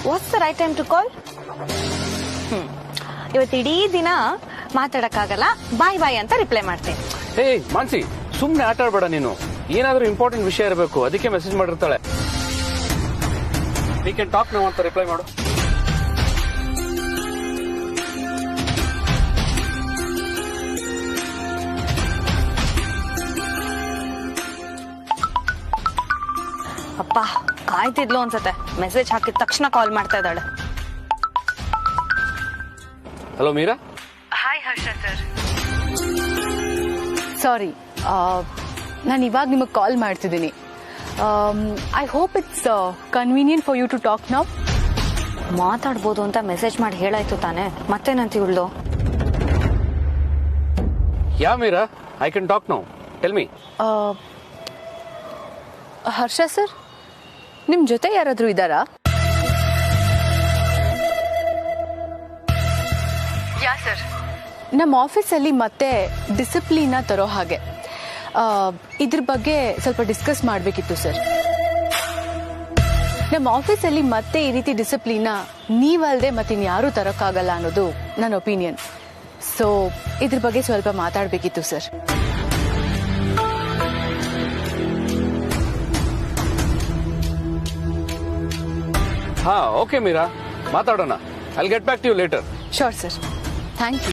What's the right time to call? ಇವತ್ತು ಇಡೀ ದಿನ ಮಾತಾಡಕ್ಕಾಗಲ್ಲ, ಬಾಯ್ ಬಾಯ್ ಅಂತ ರಿಪ್ಲೈ ಮಾಡ್ತೀನಿ. ಹೇ ಮಾನ್ಸಿ, ಸುಮ್ನೆ ಆಟ ಆಡ್ಬೇಡ ನೀನು. ಏನಾದ್ರೂ ಇಂಪಾರ್ಟೆಂಟ್ ವಿಷಯ ಇರಬೇಕು, ಅದಕ್ಕೆ ಮೆಸೇಜ್ ಮಾಡಿರ್ತಾಳೆ. ವಿ ಕ್ಯಾನ್ ಟಾಕ್ ನೌ ಅಂತ ರಿಪ್ಲೈ ಮಾಡು. ಅಪ್ಪ, ಕಾಯ್ತಿದ್ಲು ಅನ್ಸತ್ತೆ. ಮೆಸೇಜ್ ಹಾಕಿದ ತಕ್ಷಣ ಕಾಲ್ ಮಾಡ್ತಾ ಇದ್ದಾಳೆ. Hello Meera. Hi Harsha sir. Sorry, ನಾನು ಇವಾಗ ನಿಮಗೆ ಕಾಲ್ ಮಾಡ್ತಿದ್ದೀನಿ. I hope it's convenient for you to talk now. ಮಾತಾಡ್ಬೋದು ಅಂತ ಮೆಸೇಜ್ ಮಾಡಿ ಹೇಳಾಯ್ತು ತಾನೆ, ಮತ್ತೇನಂತ ಇವಳು? Yeah Meera, I can talk now, tell me. Harsha sir, ನಿಮ್ ಜೊತೆ ಯಾರಾದ್ರೂ ಇದ್ದಾರಾ? ಯಾ ಸರ್, ನಮ್ಮ ಆಫೀಸಲ್ಲಿ ಮತ್ತೆ ಡಿಸಿಪ್ಲಿನ ತರೋ ಹಾಗೆ ಇದ್ರ ಬಗ್ಗೆ ಸ್ವಲ್ಪ ಡಿಸ್ಕಸ್ ಮಾಡಬೇಕಿತ್ತು ಸರ್. ನಮ್ಮ ಆಫೀಸಲ್ಲಿ ಮತ್ತೆ ಈ ರೀತಿ ಡಿಸಿಪ್ಲಿನ ನೀವಲ್ಲದೆ ಮತ್ತಿನ್ಯಾರೂ ತರೋಕ್ಕಾಗಲ್ಲ ಅನ್ನೋದು ನನ್ನ ಒಪಿನಿಯನ್. ಸೊ ಇದ್ರ ಬಗ್ಗೆ ಸ್ವಲ್ಪ ಮಾತಾಡಬೇಕಿತ್ತು ಸರ್. ಹಾ, ಓಕೆ ಮೀರಾ, ಮಾತಾಡೋಣ. I will get back to you later. Sure sir, thank you.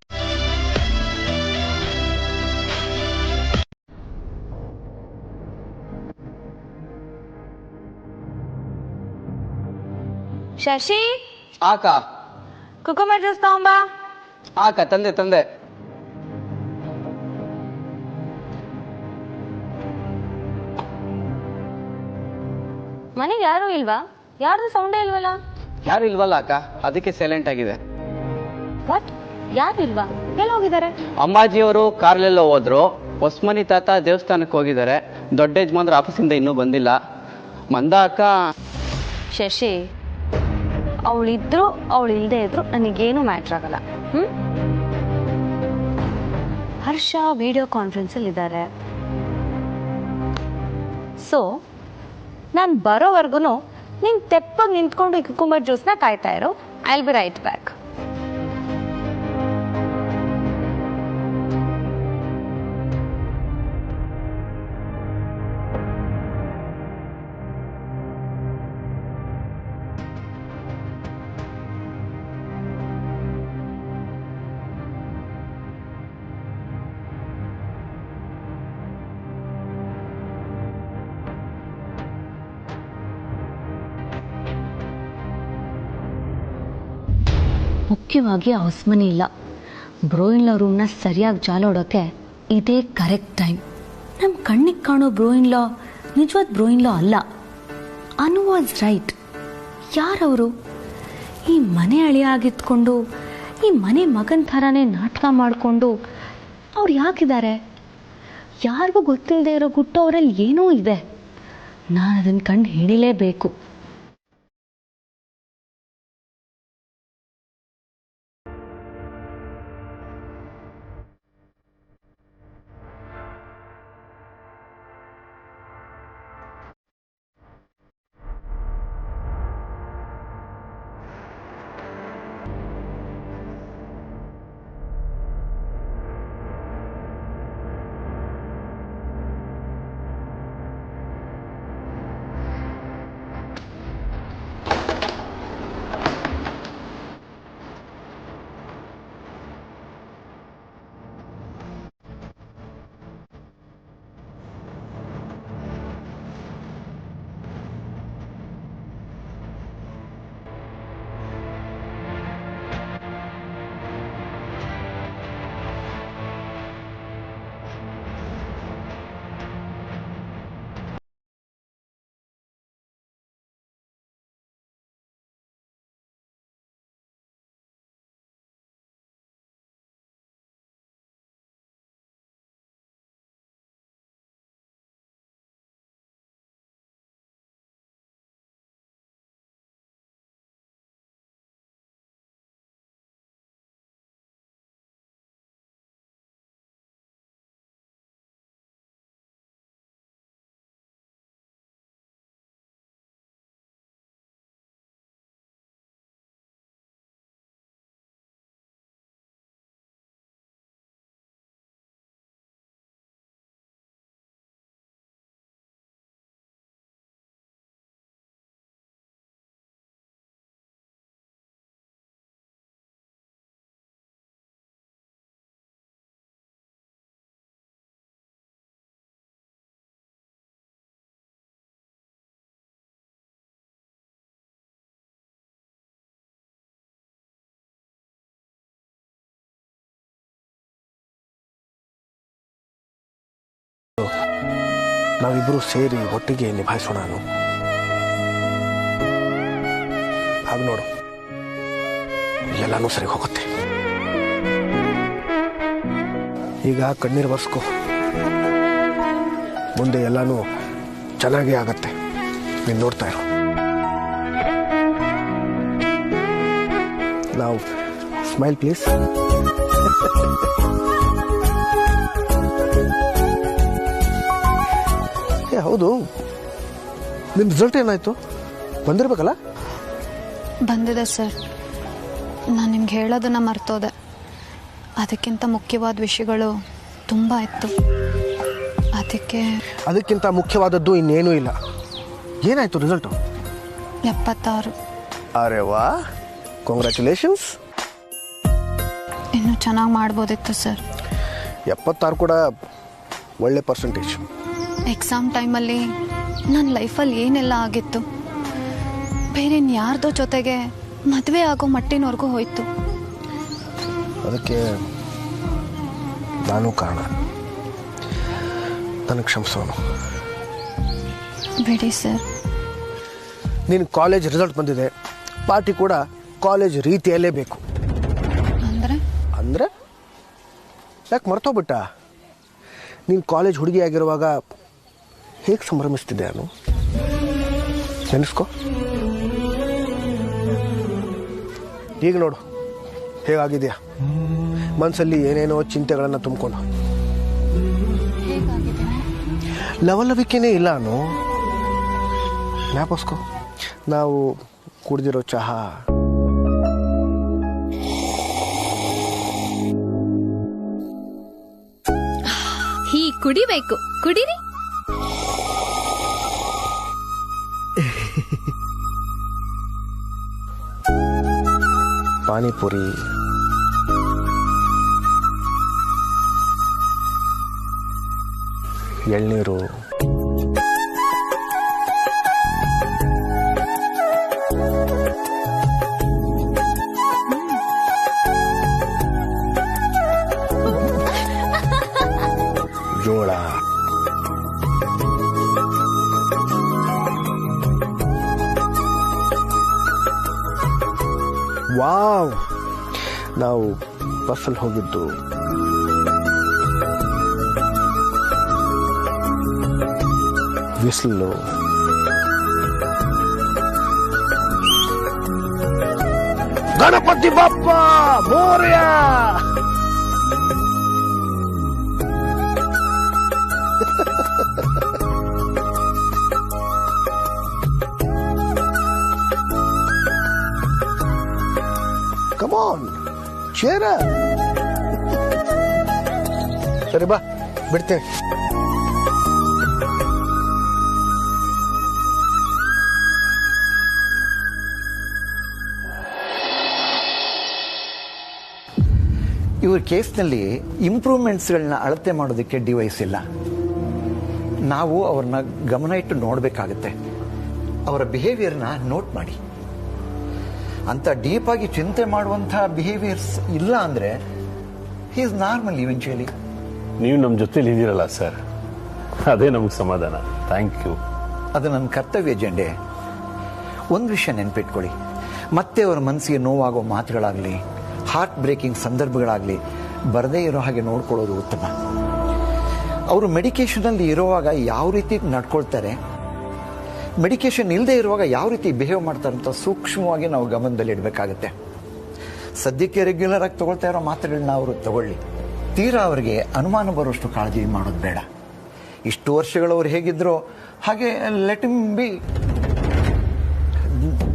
Shashi, ಆಕ ಕುಕುಂಬರ್ ಜ್ಯೂಸ್ ತಗೊಂಬಾ. ಆಕ ತಂದೆ ತಂದೆ. ಮನೆಗೆ ಯಾರು ಇಲ್ವಾ? ಯಾರ್ದು ಸೌಂಡೇ ಇಲ್ವಲ್ಲ? ಯಾರು ಇಲ್ವಲ್ಲ ಅಕ್ಕ, ಅದಕ್ಕೆ ಸೈಲೆಂಟ್ ಆಗಿದೆ. ವಾಟ್? ಯಾರಿಲ್ವಾ? ಎಲ್ಲಿ ಹೋಗಿದ್ದಾರೆ? ಅಮ್ಮಾಜಿಯವರು ಕಾರ್ಲೆಲ್ಲೋ ಹೋದ್ರು. ಹೊಸ್ಮನಿ ತಾತ ದೇವಸ್ಥಾನಕ್ಕೆ ಹೋಗಿದ್ದಾರೆ. ದೊಡ್ಡ ಯಜಮಾನ್ರ ಆಫೀಸಿಂದ ಇನ್ನೂ ಬಂದಿಲ್ಲ. ಮಂದ ಅಕ್ಕ ಶಶಿ, ಅವಳಿದ್ರು ಅವಳು ಇಲ್ಲದೆ ಇದ್ರು ನನಗೇನು ಮ್ಯಾಟ್ರ್ ಆಗಲ್ಲ. ಹರ್ಷ ವಿಡಿಯೋ ಕಾನ್ಫರೆನ್ಸಲ್ಲಿ ಇದ್ದಾರೆ. ಸೊ ನಾನು ಬರೋವರೆಗೂ ನೀನು ತೆಪ್ಪಾಗಿ ನಿಂತ್ಕೊಂಡು ಕುಕುಂಬರ್ ಜ್ಯೂಸ್ನ ಕಾಯ್ತಾ ಇರು. I will be right back. ಮುಖ್ಯವಾಗಿ ಹೊಸ್ಮನಿ ಇಲ್ಲ. ಬ್ರೋಯಿನ್ಲೋ ರೂಮ್ನ ಸರಿಯಾಗಿ ಜಾಲೋಡೋಕ್ಕೆ ಇದೇ ಕರೆಕ್ಟ್ ಟೈಮ್. ನಮ್ಮ ಕಣ್ಣಿಗೆ ಕಾಣೋ ಬ್ರೋಯಿನ್ಲೋ ನಿಜವಾದ ಬ್ರೋಯಿನ್ಲೋ ಅಲ್ಲ. ಅನು ವಾಸ್ ರೈಟ್. ಯಾರವರು? ಈ ಮನೆ ಅಳಿಯಾಗಿತ್ಕೊಂಡು ಈ ಮನೆ ಮಗನ ಥರನೇ ನಾಟಕ ಮಾಡಿಕೊಂಡು ಅವ್ರು ಯಾಕಿದ್ದಾರೆ? ಯಾರಿಗೂ ಗೊತ್ತಿಲ್ಲದೆ ಇರೋ ಗುಟ್ಟು ಅವರಲ್ಲಿ ಏನೋ ಇದೆ. ನಾನು ಅದನ್ನು ಕಂಡು ಹಿಡಿಲೇಬೇಕು. ನಾವಿಬ್ಬರು ಸೇರಿ ಒಟ್ಟಿಗೆ ನಿಭಾಯಿಸೋಣ. ಹಾಗೆ ನೋಡು, ಎಲ್ಲಾನು ಸರಿ ಹೋಗುತ್ತೆ. ಈಗ ಕಣ್ಣೀರು ಬರ್ಸ್ಕೊ, ಮುಂದೆ ಎಲ್ಲಾನು ಚೆನ್ನಾಗೇ ಆಗತ್ತೆ. ನೀನು ನೋಡ್ತಾ ಇರೋ. ನಾವು ಸ್ಮೈಲ್ ಪ್ಲೀಸ್. ಹೌದು, ನಿಮ್ಮ ರಿಸಲ್ಟ್ ಏನಾಯ್ತು? ಬಂದಿರ್ಬೇಕಲ್ಲ? ಬಂದಿದೆ ಸರ್. ನಾನು ನಿಮ್ಗೆ ಹೇಳೋದನ್ನ ಮರ್ತೋದೆ. ಅದಕ್ಕಿಂತ ಮುಖ್ಯವಾದ ವಿಷಯಗಳು ತುಂಬ ಇತ್ತು. ಅದಕ್ಕಿಂತ ಮುಖ್ಯವಾದದ್ದು ಇನ್ನೇನೂ ಇಲ್ಲ. ಏನಾಯ್ತು ರಿಸಲ್ಟು? 76. ಅರೆ ವಾ, ಕಾಂಗ್ರ್ಯಾಚುಲೇಷನ್ಸ್. ಇನ್ನೂ ಚೆನ್ನಾಗಿ ಮಾಡ್ಬೋದಿತ್ತು ಸರ್. 76 ಕೂಡ ಒಳ್ಳೆ ಪರ್ಸೆಂಟೇಜ್. ಎಕ್ಸಾಮ್ ಟೈಮಲ್ಲಿ ನನ್ನ ಲೈಫಲ್ಲಿ ಏನೆಲ್ಲ ಆಗಿತ್ತು, ಬೇರೆ ಯಾರ್ದೋ ಜೊತೆಗೆ ಮದುವೆ ಆಗೋ ಮಟ್ಟಿನವರೆಗೂ ಹೋಯ್ತು. ಅದಕ್ಕೆ ನಾನು ಕಾರಣ. ನನಗೆ ಕ್ಷಮಿಸೋನು ಬಿಡಿ ಸರ್. ನೀನು ಕಾಲೇಜ್ ರಿಸಲ್ಟ್ ಬಂದಿದೆ, ಪಾರ್ಟಿ ಕೂಡ ಕಾಲೇಜ್ ರೀತಿಯಲ್ಲೇ ಬೇಕು. ಅಂದರೆ ಯಾಕೆ ಮರ್ತೋಗ್ಬಿಟ್ಟ? ನೀನು ಕಾಲೇಜ್ ಹುಡುಗಿ ಆಗಿರುವಾಗ ಹೇಗೆ ಸಂಭ್ರಮಿಸ್ತಿದ್ದೆ ನಾನು? ನೆನೆಸ್ಕೊ. ಈಗ ನೋಡು ಹೇಗಾಗಿದೆಯಾ, ಮನಸ್ಸಲ್ಲಿ ಏನೇನೋ ಚಿಂತೆಗಳನ್ನು ತುಂಬಿಕೊಂಡು. ಲವಲವಿಕೆನೇ ಇಲ್ಲ ಅನು. ಜ್ಞಾಪಿಸ್ಕೊ, ನಾವು ಕುಡ್ದಿರೋ ಚಹಾ, ಹೀಗ್ ಕುಡಿಬೇಕು, ಕುಡೀರಿ. ಪಾನಿಪುರಿ, ಎಳ್ನೀರು, ಜೋಳ, ವಾವ್, ನಾವು ಬಸ್ಸಲ್ಲಿ ಹೋಗಿದ್ದು ಬಿಸಿಲು, ಗಣಪತಿ ಬಪ್ಪ Morya. Come on, cheer up. ಸರಿ ಬಾ, ಬಿಡ್ತೇನೆ. ಇವ್ರ ಕೇಸ್ನಲ್ಲಿ ಇಂಪ್ರೂವ್ಮೆಂಟ್ಸ್ಗಳನ್ನ ಅಳತೆ ಮಾಡೋದಕ್ಕೆ ಡಿವೈಸ್ ಇಲ್ಲ. ನಾವು ಅವ್ರನ್ನ ಗಮನ ಇಟ್ಟು ನೋಡಬೇಕಾಗತ್ತೆ. ಅವರ ಬಿಹೇವಿಯರ್ನ ನೋಟ್ ಮಾಡಿ. ಅಂತ ಡೀಪಾಗಿ ಚಿಂತೆ ಮಾಡುವಂಥ ಬಿಹೇವಿಯರ್ಸ್ ಇಲ್ಲ ಅಂದರೆ ಹಿ ಇಸ್ ನಾರ್ಮಲ್ ಇವೆಂಚುಯಲಿ. ನೀವು ನಮ್ಮ ಜೊತೆಲಿ ಇದ್ದೀರಲ್ಲ ಸರ್, ಅದೇ ನಮಗೆ ಸಮಾಧಾನ. Thank you. ಅದು ನನ್ನ ಕರ್ತವ್ಯ ಜೆಂಡೆ. ಒಂದು ವಿಷಯ ನೆನ್ಪಿಟ್ಕೊಳ್ಳಿ, ಮತ್ತೆ ಅವರ ಮನಸ್ಸಿಗೆ ನೋವಾಗೋ ಮಾತುಗಳಾಗಲಿ, ಹಾರ್ಟ್ ಬ್ರೇಕಿಂಗ್ ಸಂದರ್ಭಗಳಾಗಲಿ ಬರದೇ ಇರೋ ಹಾಗೆ ನೋಡ್ಕೊಳ್ಳೋದು ಉತ್ತಮ. ಅವರು ಮೆಡಿಕೇಷನಲ್ಲಿ ಇರುವಾಗ ಯಾವ ರೀತಿ ನಡ್ಕೊಳ್ತಾರೆ, ಮೆಡಿಕೇಷನ್ ಇಲ್ಲದೆ ಇರುವಾಗ ಯಾವ ರೀತಿ ಬಿಹೇವ್ ಮಾಡ್ತಾರೆ ಅಂತ ಸೂಕ್ಷ್ಮವಾಗಿ ನಾವು ಗಮನದಲ್ಲಿ ಇಡಬೇಕಾಗತ್ತೆ. ಸದ್ಯಕ್ಕೆ ರೆಗ್ಯುಲರ್ ಆಗಿ ತಗೊಳ್ತಾ ಇರೋ ಮಾತ್ರೆಗಳನ್ನ ಅವರು ತಗೊಳ್ಳಿ. ತೀರಾ ಅವರಿಗೆ ಅನುಮಾನ ಬರುವಷ್ಟು ಕಾಳಜಿ ಮಾಡೋದು ಬೇಡ. ಇಷ್ಟು ವರ್ಷಗಳು ಅವ್ರು ಹೇಗಿದ್ರು ಹಾಗೆ let him be.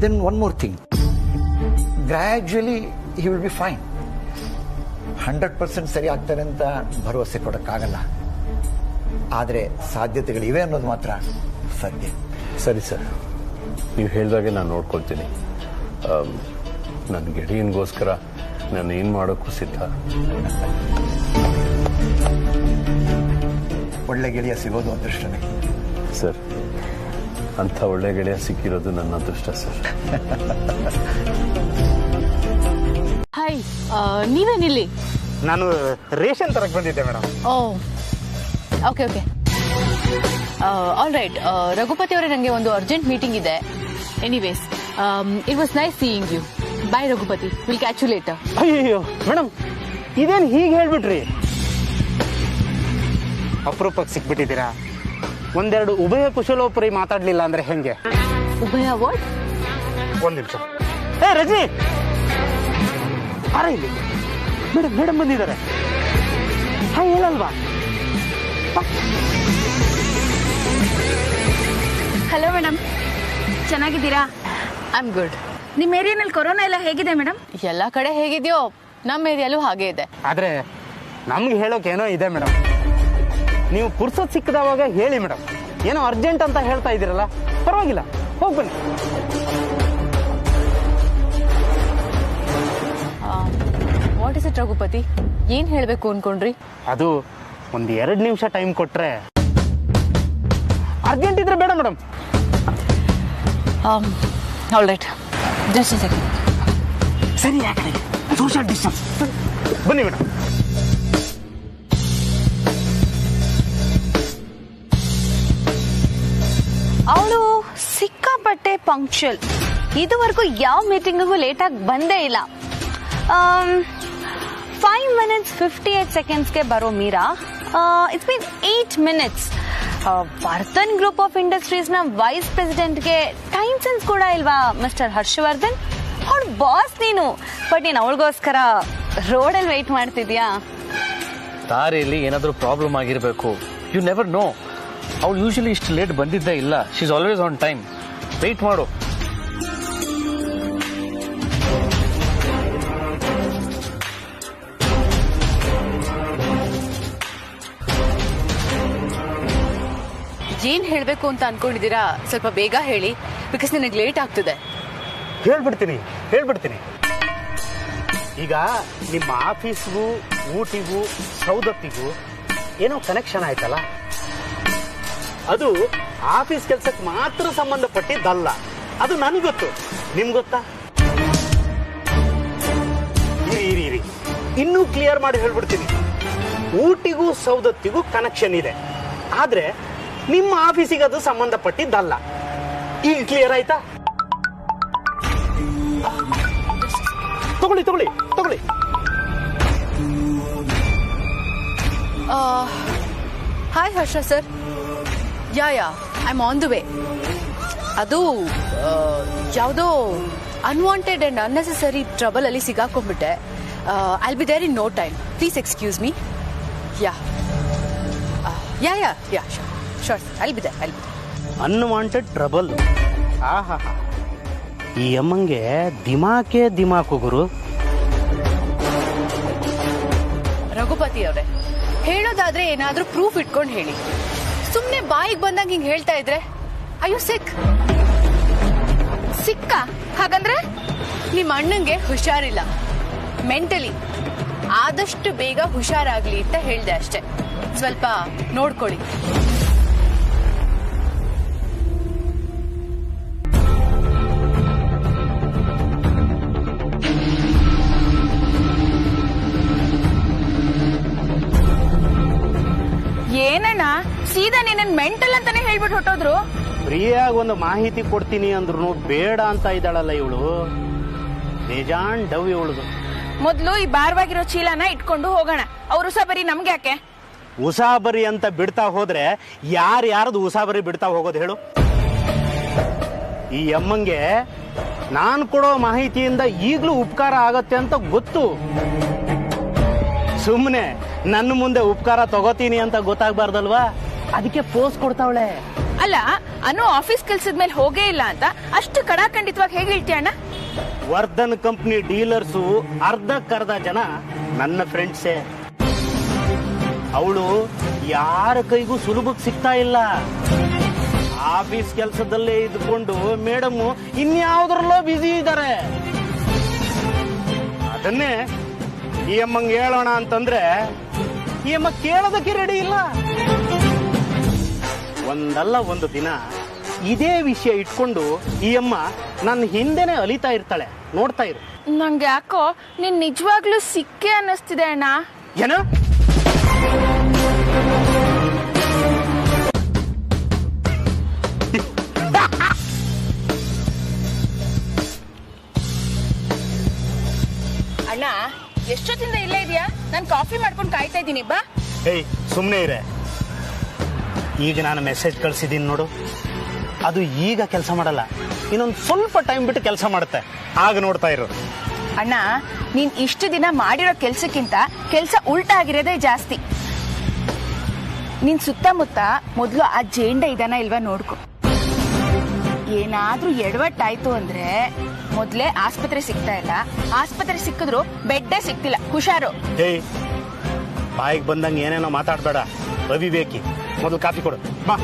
Then one more thing, gradually he will be fine. 100% ಸರಿ ಆಗ್ತಾರೆ ಅಂತ ಭರವಸೆ ಕೊಡೋಕ್ಕಾಗಲ್ಲ, ಆದರೆ ಸಾಧ್ಯತೆಗಳಿವೆ ಅನ್ನೋದು ಮಾತ್ರ ಸತ್ಯ. ಸರಿ ಸರ್, ನೀವು ಹೇಳಿದಾಗೆ ನಾನು ನೋಡ್ಕೊಳ್ತೀನಿ. ನನ್ನ ಗೆಳೆಯನಿಗೋಸ್ಕರ ನಾನು ಏನು ಮಾಡೋಕ್ಕೂ ಸಿದ್ಧ. ಒಳ್ಳೆ ಗೆಳೆಯ ಸಿಗೋದು ಅದೃಷ್ಟನೇ ಸರ್. ಅಂಥ ಒಳ್ಳೆ ಗೆಳೆಯ ಸಿಕ್ಕಿರೋದು ನನ್ನ ಅದೃಷ್ಟ ಸರ್. ಹಾಯ್, ನೀವೇನಿಲ್ಲಿ? ನಾನು ರೇಷನ್ ತರಕ್ಕೆ ಬಂದಿದ್ದೆ madam. Oh, okay okay, all right. Raghupati ಅವರೇ, ನನಗೆ ಒಂದು ಅರ್ಜೆಂಟ್ ಮೀಟಿಂಗ್ ಇದೆ. Anyways, it was nice seeing you. Bye Raghupati, will catch you later. ಅಯ್ಯೋ ಮೇಡಮ್, ಇದೇನು ಹೀಗೆ ಹೇಳ್ಬಿಟ್ರಿ? ಅಪರೂಪಕ್ಕೆ ಸಿಕ್ಬಿಟ್ಟಿದ್ದೀರಾ. ಒಂದೆರಡು ಉಭಯ ಕುಶಲೋಪರಿ ಮಾತಾಡ್ಲಿಲ್ಲ ಅಂದ್ರೆ ಹೆಂಗೆ? ಉಭಯ ವರ್ಡ್? ಒಂದ್ ನಿಮಿಷ. ಏ ರಜಿ, ಅರೆ ಇಲ್ಲಿ ಮೇಡಮ್, ಮೇಡಮ್ ಬಂದಿದ್ದಾರೆ. ಹಾಯ್ ಹೇಳಲ್ವಾ? ಹಲೋ ಮೇಡಮ್, ಚೆನ್ನಾಗಿದ್ದೀರಾ? I am good. ನಿಮ್ಮ ಏರಿಯಾನಲ್ಲಿ ಕೊರೋನಾ ಎಲ್ಲ ಹೇಗಿದೆ ಮೇಡಮ್? ಎಲ್ಲ ಕಡೆ ಹೇಗಿದೆಯೋ ನಮ್ಮ ಏರಿಯಲ್ಲೂ ಹಾಗೆ ಇದೆ. ಆದ್ರೆ ನಮ್ಗೆ ಹೇಳೋಕೆ ಏನೋ ಇದೆ ಮೇಡಮ್. ನೀವು ಪುರ್ಸೊತ್ ಸಿಕ್ಕದವಾಗ ಹೇಳಿ ಮೇಡಮ್. ಏನೋ ಅರ್ಜೆಂಟ್ ಅಂತ ಹೇಳ್ತಾ ಇದ್ದೀರಲ್ಲ, ಪರವಾಗಿಲ್ಲ, ಹೋಗಿ ಬನ್ನಿ. What is it Raghupati? ಏನ್ ಹೇಳ್ಬೇಕು ಅನ್ಕೊಂಡ್ರಿ? ಅದು ಒಂದು 2 ನಿಮಿಷ ಟೈಮ್ ಕೊಟ್ರೆ. ಅರ್ಜೆಂಟ್ ಇದ್ರೆ ಬೇಡ madam. All right, just a second. ಸರಿ, ಯಾಕೆ ಸೋಷಿಯಲ್ ಡಿಸ್ಟೆನ್ಸ್. ಬನ್ನಿ ಮೇಡಮ್. ಅವಳು ಸಿಕ್ಕಾಪಟ್ಟೆ ಪಂಕ್ಚುಯಲ್. ಇದುವರೆಗೂ ಯಾವ ಮೀಟಿಂಗಿಗೂ ಲೇಟಾಗಿ ಬಂದೇ ಇಲ್ಲ. 5 minutes 58 secondsಗೆ ಬರೋ Meera it's been 8 minutes. Vardhan group of ಇಂಡಸ್ಟ್ರೀಸ್ನ ವೈಸ್ ಪ್ರೆಸಿಡೆಂಟ್ಗೆ ಟೈಮ್ ಸೆನ್ಸ್ ಕೂಡ ಇಲ್ವಾ ಮಿಸ್ಟರ್ ಹರ್ಷವರ್ಧನ್? ಅವ್ಳ ಬಾಸ್ ನೀನು, ಬಟ್ ನೀನು ಅವಳಿಗೋಸ್ಕರ ರೋಡಲ್ಲಿ ವೆಯ್ಟ್ ಮಾಡ್ತಿದ್ಯಾ? ದಾರಿಯಲ್ಲಿ ಏನಾದರೂ ಪ್ರಾಬ್ಲಮ್ ಆಗಿರಬೇಕು. You never know. ಅವಳು ಯೂಶಲಿ ಇಷ್ಟು ಲೇಟ್ ಬಂದಿದ್ದೇ ಇಲ್ಲ. She is always on time. Wait ಮಾಡು. ಏನ್ ಹೇಳ್ಬೇಕು ಅಂತ ಅನ್ಕೊಂಡಿದ್ದೀರಾ ಸ್ವಲ್ಪ ಬೇಗ ಹೇಳಿ, ಬಿಕಾಸ್ ನನಗೆ ಲೇಟ್ ಆಗ್ತಿದೆ. ಹೇಳ್ಬಿಡ್ತೀನಿ. ಈಗ ನಿಮ್ಮ ಆಫೀಸ್ಗೂ ಊಟಿಗೂ ಸೌದತ್ತಿಗೂ ಏನೋ ಕನೆಕ್ಷನ್ ಆಯ್ತಲ್ಲ, ಅದು ಆಫೀಸ್ ಕೆಲ್ಸಕ್ಕೆ ಮಾತ್ರ ಸಂಬಂಧಪಟ್ಟಿದ್ದಲ್ಲ. ಅದು ನನಗೆ ಗೊತ್ತು, ನಿಮ್ಗೆ ಗೊತ್ತಾ? ಇರಿ ಇನ್ನೂ ಕ್ಲಿಯರ್ ಮಾಡಿ ಹೇಳ್ಬಿಡ್ತೀನಿ. ಊಟಿಗೂ ಸೌದತ್ತಿಗೂ ಕನೆಕ್ಷನ್ ಇದೆ, ಆದ್ರೆ ನಿಮ್ಮ ಆಫೀಸಿಗೆ ಅದು ಸಂಬಂಧಪಟ್ಟಿದ್ದಲ್ಲ. ಈಗ ಕ್ಲಿಯರ್ ಆಯ್ತಾ? ತಗೊಳ್ಳಿ. Hi Harsha sir. Yeah I am on the way. ಅದು ಯಾವುದೋ ಅನ್ವಾಂಟೆಡ್ ಅಂಡ್ ಅನ್ನೆಸೆಸರಿ ಟ್ರಬಲ್ ಅಲ್ಲಿ ಸಿಗಾಕೊಂಡ್ಬಿಟ್ಟೆ. I be there in no time. Please excuse me. Yeah sure I be there. Unwanted trouble. ಆಹಾ, ಈ ಅಮ್ಮಂಗೆ ದಿಮಾಕು ಗುರು. ರಘುಪತಿ ಅವರೇ, ಹೇಳೋದಾದ್ರೆ ಏನಾದ್ರೂ ಪ್ರೂಫ್ ಇಟ್ಕೊಂಡು ಹೇಳಿ. ಸುಮ್ನೆ ಬಾಯಿಗೆ ಬಂದಾಗ ಹಿಂಗ್ ಹೇಳ್ತಾ ಇದ್ರೆ ಅಯ್ಯೋ ಸಿಕ್ಕ ಹಾಗಂದ್ರೆ ನಿಮ್ಮ ಅಣ್ಣಂಗೆ ಹುಷಾರಿಲ್ಲ ಮೆಂಟಲಿ. ಆದಷ್ಟು ಬೇಗ ಹುಷಾರಾಗ್ಲಿ ಅಂತ ಹೇಳ್ದೆ ಅಷ್ಟೇ. ಸ್ವಲ್ಪ ನೋಡ್ಕೊಳ್ಳಿ. ಏನಣ್ಣ ಸೀದಾ ನೀನ್ ಮೆಂಟಲ್ ಅಂತಾನೆ ಹೇಳ್ಬಿಟ್ಟು ಹೊಟ್ಟೋದ್ರು. ಫ್ರೀಯಾಗಿ ಒಂದು ಮಾಹಿತಿ ಕೊಡ್ತೀನಿ ಅಂದ್ರು ಬೇಡ ಅಂತ ಇದ್ದಾಳಲ್ಲ ಇವಳು. ಬೇಜಾನ್ ಡವ್ ಇವಳದು. ಮೊದ್ಲು ಈ ಭಾರವಾಗಿರೋ ಚೀಲನ ಇಟ್ಕೊಂಡು ಹೋಗೋಣ. ಅವ್ರು ಉಸಾಬರಿ ನಮ್ಗೆ ಯಾಕೆ? ಉಸಾಬರಿ ಅಂತ ಬಿಡ್ತಾ ಹೋದ್ರೆ ಯಾರ್ದು ಉಸಾಬರಿ ಬಿಡ್ತಾ ಹೋಗೋದು ಹೇಳು? ಈ ಅಮ್ಮಂಗೆ ನಾನ್ ಕೊಡೋ ಮಾಹಿತಿಯಿಂದ ಈಗ್ಲೂ ಉಪಕಾರ ಆಗತ್ತೆ ಅಂತ ಗೊತ್ತು. ಸುಮ್ಮನೆ ನನ್ನ ಮುಂದೆ ಉಪಕಾರ ತಗೋತೀನಿ ಅಂತ ಗೊತ್ತಾಗ್ಬಾರ್ದಲ್ವಾ? ಅದಕ್ಕೆ ಪೋಸ್ ಕೊಡ್ತಾವಳೆ. ಅಲ್ಲ, ಅನ್ನೋ ಆಫೀಸ್ ಕೆಲ್ಸದ ಮೇಲೆ ಹೋಗೇ ಇಲ್ಲ ಅಂತ ಅಷ್ಟು ಕಡಾಖಂಡಿತವಾಗಿ ಹೇಗೆ ಹೇಳ್ತೀಯ ಅಣ್ಣ? ವರ್ಧನ್ ಕಂಪ್ನಿ ಡೀಲರ್ಸು ಅರ್ಧಕ್ಕರ್ಧ ಜನ ನನ್ನ ಫ್ರೆಂಡ್ಸೇ. ಅವಳು ಯಾರ ಕೈಗೂ ಸುಲಭಕ್ಕೆ ಸಿಗ್ತಾ ಇಲ್ಲ. ಆಫೀಸ್ ಕೆಲಸದಲ್ಲೇ ಇದ್ಕೊಂಡು ಮೇಡಮ್ ಇನ್ಯಾವುದ್ರಲ್ಲೋ ಬ್ಯುಸಿ ಇದ್ದಾರೆ. ಅದನ್ನೇ ಈ ಅಮ್ಮಂಗೆ ಹೇಳೋಣ ಅಂತಂದ್ರೆ ಈ ಅಮ್ಮ ಕೇಳೋದಕ್ಕೆ ರೆಡಿ ಇಲ್ಲ. ಒಂದಲ್ಲ ಒಂದು ದಿನ ಇದೇ ವಿಷಯ ಇಟ್ಕೊಂಡು ಈ ಅಮ್ಮ ನನ್ನ ಹಿಂದೆನೆ ಅಲಿತಾ ಇರ್ತಾಳೆ. ನೋಡ್ತಾ ಇರು. ನಂಗೆ ಯಾಕೋ ನೀನ್ ನಿಜವಾಗ್ಲೂ ಸಿಕ್ಕೆ ಅನ್ನಿಸ್ತಿದೆ ಅಣ್ಣ. ಏನು? ಅಣ್ಣ, ಎಷ್ಟೊತ್ತಿಂದ ಇಲ್ಲೇ ಇದೆಯಾ? ನಾನು ಕಾಫಿ ಮಾಡ್ಕೊಂಡು ಕಾಯ್ತಾ ಇದ್ದೀನಿ. ಬಾ. ಏಯ್, ಸುಮ್ಮನೆ ಇರೆ. ಈಗ ನಾನು ಮೆಸೇಜ್ ಕಳ್ಸಿದ್ದೀನಿ ನೋಡು, ಅದು ಈಗ ಕೆಲಸ ಮಾಡಲ್ಲ. ಇನ್ನೊಂದು ಸ್ವಲ್ಪ ಟೈಮ್ ಬಿಟ್ಟು ಕೆಲಸ ಮಾಡುತ್ತೆ. ಆಗ ನೋಡ್ತಾ ಇರು. ಅಣ್ಣ, ನೀನ್ ಇಷ್ಟು ದಿನ ಮಾಡಿರೋ ಕೆಲ್ಸಕ್ಕಿಂತ ಕೆಲ್ಸ ಉಲ್ಟಾ ಆಗಿರೋದೇ ಜಾಸ್ತಿ. ನಿನ್ ಸುತ್ತಮುತ್ತ ಮೊದ್ಲು ಆ ಜೇಂಡ ಇದಾನ ಇಲ್ವಾ ನೋಡ್ಕೊ. ಏನಾದ್ರೂ ಎಡವಟ್ಟಾಯ್ತು ಅಂದ್ರೆ ಮೊದ್ಲೇ ಆಸ್ಪತ್ರೆ ಸಿಗ್ತಾ ಇಲ್ಲ. ಆಸ್ಪತ್ರೆ ಸಿಕ್ಕಿದ್ರು ಬೆಡ್ಡೇ ಸಿಗ್ತಿಲ್ಲ. ಹುಷಾರು. ಏಯ್, ಬಾಯಿಗೆ ಬಂದಂಗೆ ಏನೇನೋ ಮಾತಾಡ್ಬೇಡ. ಅವಿವೇಕಿ. ಮೊದಲು ಕಾಫಿ ಕೊಡು. ಬಾ.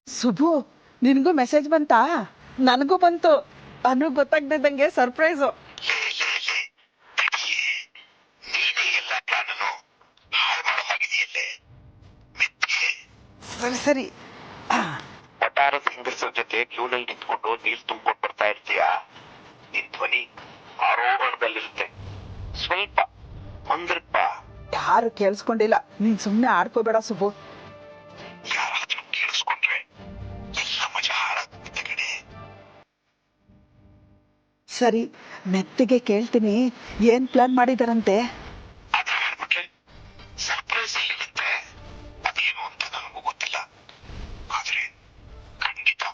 ಸುಬು, ನಿನ್ಗೂ ಮೆಸೇಜ್ ಬಂತಾ? ನನಗೂ ಬಂತು. ಅನು ಗೊತ್ತಾಗ್ದಂಗೆ ಸರ್ಪ್ರೈಸು. ಸರಿ. ವಟಾರದ ಹೆಂಗಸರ ಜೊತೆ ಕ್ಯೂನಲ್ಲಿ ನಿಂತ್ಕೊಂಡು ನೀರು ತುಂಬಿಕೊಂಡು ಬರ್ತಾ ಇರ್ತೀಯ. ನಿನ್ ಧ್ವನಿ ಆರೋಹಣದಲ್ಲಿ ಯಾರು ಕೇಳಿಸ್ಕೊಂಡಿಲ್ಲ. ನೀನ್ ಸುಮ್ನೆ ಆಡ್ಕೋಬೇಡ ಸುಬ್ಬು. ಯಾರಾದ್ರೂ ಕೇಳಿಸ್ಕೊಂಡ್ರೆ ಎಲ್ಲ ಮಜಾ ಹಾಳಾಗುತ್ತೆ ಕಣೆ. ಸರಿ, ಮೆತ್ತಿಗೆ ಕೇಳ್ತೀನಿ, ಏನ್ ಪ್ಲಾನ್ ಮಾಡಿದಾರಂತೆ? ಅದು ಹೇಳ್ಬಿಟ್ರೆ ಸರ್ಪ್ರೈಸ್ ಇರುತ್ತೆ. ಅದೇನು ಅಂತ ನನಗೂ ಗೊತ್ತಿಲ್ಲ. ಆದ್ರೆ ಖಂಡಿತ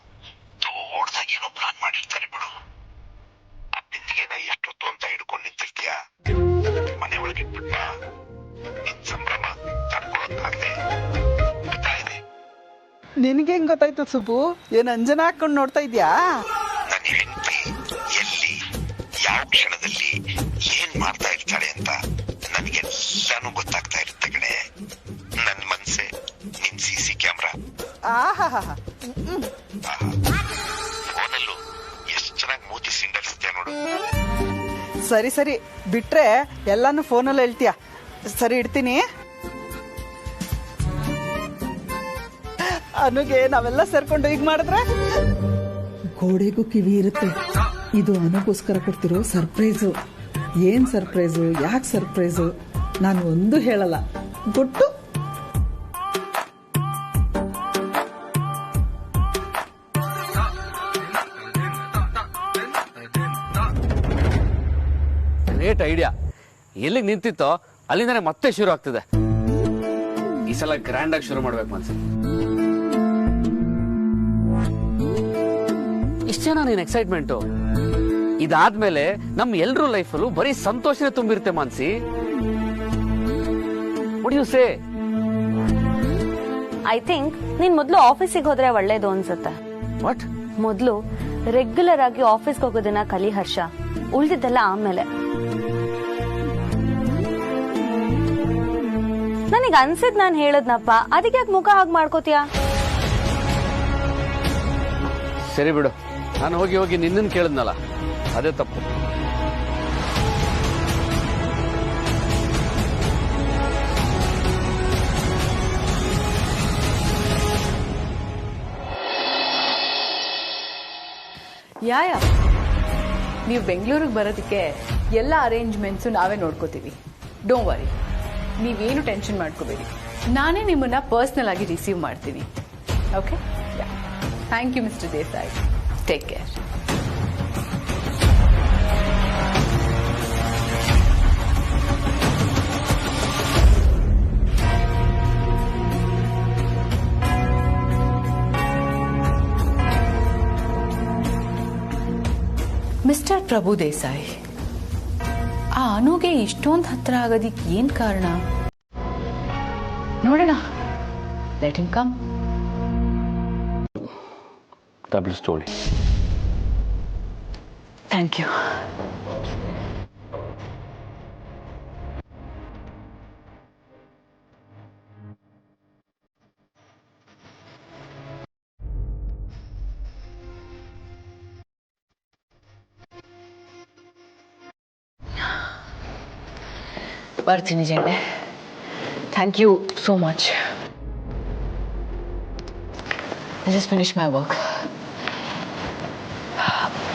ದೊಡ್ಡದಾಗಿ ಏನೋ ಪ್ಲಾನ್ ಮಾಡಿರ್ತಾರೆ ಬಿಡು. ಅತ್ತಿಗೆನ ಎಷ್ಟೊತ್ತು ಅಂತ ಹಿಡ್ಕೊಂಡು ನಿಂತಿರ್ತೀಯ. ಮನೆ ಒಳಗೆ ಬಿಟ್ಟ ನಿನ್ ಸಂಭ್ರಮ ತಡ್ಕೊಳಕ್ಕಾಗದೆ ಬಿಡ್ತಾ ಇದೆ. ನಿನ್ಗೆ ಹೆಂಗ್ ಗೊತ್ತಾಯ್ತು ಸುಬ್ಬು? ಏನ್ ಅಂಜನ ಹಾಕೊಂಡ್ ನೋಡ್ತಾ ಇದ್ಯಾ? ನನ್ನ ಹೆಂಡತಿ ಎಲ್ಲಿ, ಯಾವ ಕ್ಷಣದಲ್ಲಿ ಏನ್ ಮಾಡ್ತಾ ಇರ್ತಾಳೆ ಅಂತ ನನಗೆಲ್ಲಾನು ಗೊತ್ತಾಗ್ತಾ ಇರುತ್ತೆ ಕಣೆ. ನನ್ ಮನ್ಸೆ ನಿನ್ CC ಕ್ಯಾಮ್ರಾ. ಫೋನಲ್ಲೂ ಎಷ್ಟು ಚೆನ್ನಾಗಿ ಮೂತಿ ಸಿಂಡರಿಸ್ತೀಯ ನೋಡು. ಸರಿ ಸರಿ, ಬಿಟ್ರೆ ಎಲ್ಲಾನು ಫೋನಲ್ಲಿ ಹೇಳ್ತೀಯ. ಸರಿ, ಇಡ್ತೀನಿ. ಅನುಗೆ ನಾವೆಲ್ಲ ಸೇರ್ಕೊಂಡು ಈಗ ಮಾಡಿದ್ರೆ ಗೋಡೆಗೂ ಕಿವಿ ಇರುತ್ತೆ. ಇದು ಅನುಗೋಸ್ಕರ ಕೊಡ್ತಿರೋ ಸರ್ಪ್ರೈಸು. ಏನ್ ಸರ್ಪ್ರೈಸು, ಯಾಕೆ ಸರ್ಪ್ರೈಸು, ನಾನು ಒಂದು ಹೇಳಲ್ಲ. ಗೊತ್ತು. Great idea. ಎಲ್ಲಿಗೆ ನಿಂತಿತ್ತೋ ಅಲ್ಲಿಂದಾನೆ ಮತ್ತೆ ಶುರು ಆಗ್ತಿದೆ. ಈ ಸಲ ಗ್ರ್ಯಾಂಡ್ ಆಗಿ ಶುರು ಮಾಡ್ಬೇಕು ಮನ್ಸಿ. ಇಷ್ಟ ಜನ ನೀನ್ ಎಕ್ಸೈಟ್ಮೆಂಟು. ಇದಾದ್ಮೇಲೆ ನಮ್ ಎಲ್ರೂ ಲೈಫಲ್ಲೂ ಬರೀ ಸಂತೋಷನೇ ತುಂಬಿರುತ್ತೆ Mansi. What you say? I think ನೀನ್ ಮೊದ್ಲು ಆಫೀಸಿಗೆ ಹೋದ್ರೆ ಒಳ್ಳೇದು ಅನ್ಸುತ್ತೆ. ವಾಟ್? ಮೊದ್ಲು ರೆಗ್ಯುಲರ್ ಆಗಿ ಆಫೀಸ್ಗೆ ಹೋಗೋದನ್ನ ಕಲಿ ಹರ್ಷ, ಉಳ್ದಿದ್ದೆಲ್ಲ ಆಮೇಲೆ. ನನಗೆ ಅನ್ಸಿದ್ ನಾನ್ ಹೇಳದ್ನಪ್ಪ, ಅದಕ್ಕೆ ಯಾಕೆ ಮುಖ ಹಾಗೆ ಮಾಡ್ಕೋತೀಯ? ಸರಿ ಬಿಡು, ನಾನು ಹೋಗಿ ಹೋಗಿ ನಿನ್ನನ್ನು ಕೇಳಿದ್ನಲ್ಲ, ಅದೇ ತಪ್ಪು. ಯಾಯ, ನೀವು ಬೆಂಗಳೂರಿಗೆ ಬರೋದಕ್ಕೆ ಎಲ್ಲ ಅರೇಂಜ್ಮೆಂಟ್ಸು ನಾವೇ ನೋಡ್ಕೋತೀವಿ. ಡೋಂಟ್ ವರಿ, ನೀವೇನು ಟೆನ್ಷನ್ ಮಾಡ್ಕೋಬೇಡಿ. ನಾನೇ ನಿಮ್ಮನ್ನ ಪರ್ಸನಲ್ ಆಗಿ ರಿಸೀವ್ ಮಾಡ್ತೀನಿ. Okay? Thank you mister Desai. Take care. Mister Prabhu Desai, ಆ ಅನುಗೆ ಇಷ್ಟೊಂದು ಹತ್ರ ಆಗೋದಿಕ್ಕೆ ಏನ್ ಕಾರಣ? ನೋಡೋಣ. Let him come. Double story. Thank you. ಬರ್ತೀನಿ ಜಂಡೆ. Thank you so much. I just finished my work.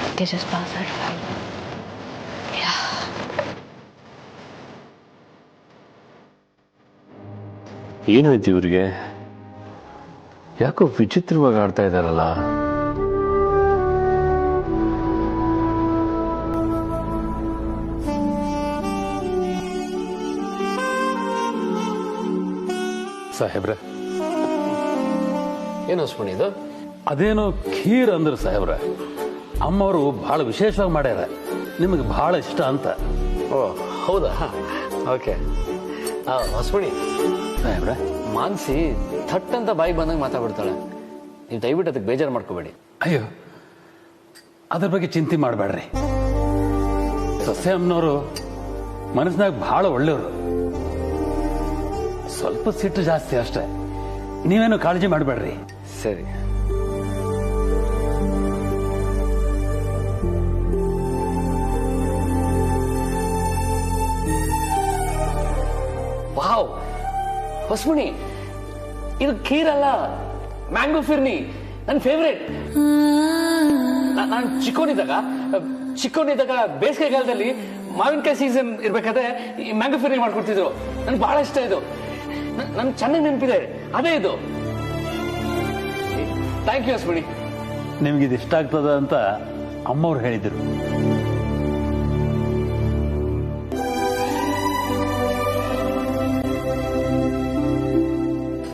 Okay, just pass that file. Yeah. ಏನಾಯ್ತು ಇವ್ರಿಗೆ? ಯಾಕೋ ವಿಚಿತ್ರವಾಗಿ ಆಡ್ತಾ ಇದ್ದಾರಲ್ಲ. ಸಾಹೇಬ್ರೆ, ಏನು ಇದು? ಅದೇನೋ ಖೀರ್ ಅಂದ್ರೆ ಸಾಹೇಬ್ರೆ, ಅಮ್ಮವರು ಬಹಳ ವಿಶೇಷವಾಗಿ ಮಾಡ್ಯಾರ, ನಿಮಗೆ ಬಹಳ ಇಷ್ಟ ಅಂತ. ಓ ಹೌದಾ? ಓಕೆ. ಹೊಸಮಣಿ ಸಾಹೇಬ್ರೆ, ಮಾನ್ಸಿ ಥಟ್ ಅಂತ ಬಾಯಿ ಬಂದಂಗೆ ಮಾತಾಡ್ಬಿಡ್ತಾಳೆ. ನೀವು ದಯವಿಟ್ಟು ಅದಕ್ಕೆ ಬೇಜಾರು ಮಾಡ್ಕೋಬೇಡಿ. ಅಯ್ಯೋ, ಅದ್ರ ಬಗ್ಗೆ ಚಿಂತೆ ಮಾಡಬೇಡ್ರಿ. ಸಸ್ಯ ಅಮ್ಮನವರು ಮನಸ್ಸಿನಾಗ ಬಹಳ ಒಳ್ಳೆಯವರು. ಸ್ವಲ್ಪ ಸಿಟ್ಟು ಜಾಸ್ತಿ ಅಷ್ಟೇ, ನೀವೇನು ಕಾಳಜಿ ಮಾಡಬೇಡ್ರಿ. ಸರಿ. ವಾವ್ ಹೊಸಮಣಿ, ಇದು ಖೀರ್ ಅಲ್ಲ, ಮ್ಯಾಂಗೋ ಫಿರ್ನಿ, ನನ್ನ ಫೇವ್ರೇಟ್. ನಾನು ಚಿಕ್ಕೋನಿದ್ದಾಗ ಬೇಸಿಗೆ ಕಾಲದಲ್ಲಿ ಮಾವಿನಕಾಯಿ ಸೀಸನ್ ಇರ್ಬೇಕಾದ್ರೆ ಈ ಮ್ಯಾಂಗೋ ಫ್ರೈ ಮಾಡ್ಕೊಡ್ತಿದ್ರು. ನನ್ಗೆ ಬಹಳ ಇಷ್ಟ ಇದು. ನನ್ ಚೆನ್ನಾಗಿ ನೆನಪಿದೆ. ಅದೇ ಇದು. Thank you Ashwini. ನಿಮ್ಗೆ ಇದು ಇಷ್ಟ ಆಗ್ತದ ಅಂತ ಅಮ್ಮವ್ರು ಹೇಳಿದ್ರು.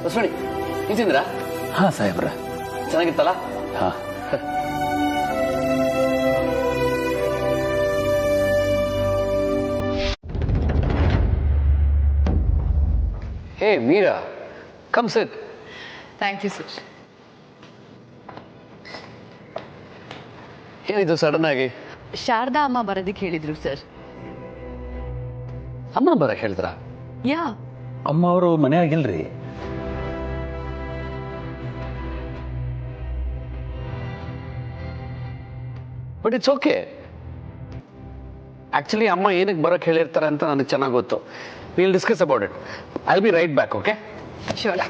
ಅಶ್ವಿನಿ ನಿಜೇಂದ್ರ? ಹಾ ಸಾಹೇಬ್ರ, ಚೆನ್ನಾಗಿತ್ತಲ್ಲ? ಹಾ. Hey, Meera, come sit. Thank you, sir. ಏನಿದು ಸಡನ್ ಆಗಿ? ಶಾರದಾ ಅಮ್ಮ ಬರೋದಕ್ಕೆ ಹೇಳಿದ್ರು ಸರ್. ಅಮ್ಮ ಬರಕ್ ಹೇಳಿದ್ರ? ಯಾ. ಅಮ್ಮ ಅವರು ಮನೆಯಾಗಿಲ್ರಿ. But it's okay. ಆಕ್ಚುಲಿ ಅಮ್ಮ ಏನಕ್ಕೆ ಬರಕ್ ಹೇಳಿರ್ತಾರೆ ಅಂತ ನನಗೆ ಚೆನ್ನಾಗಿ ಗೊತ್ತು. Will discuss about it. I will be right back. Okay? Sure.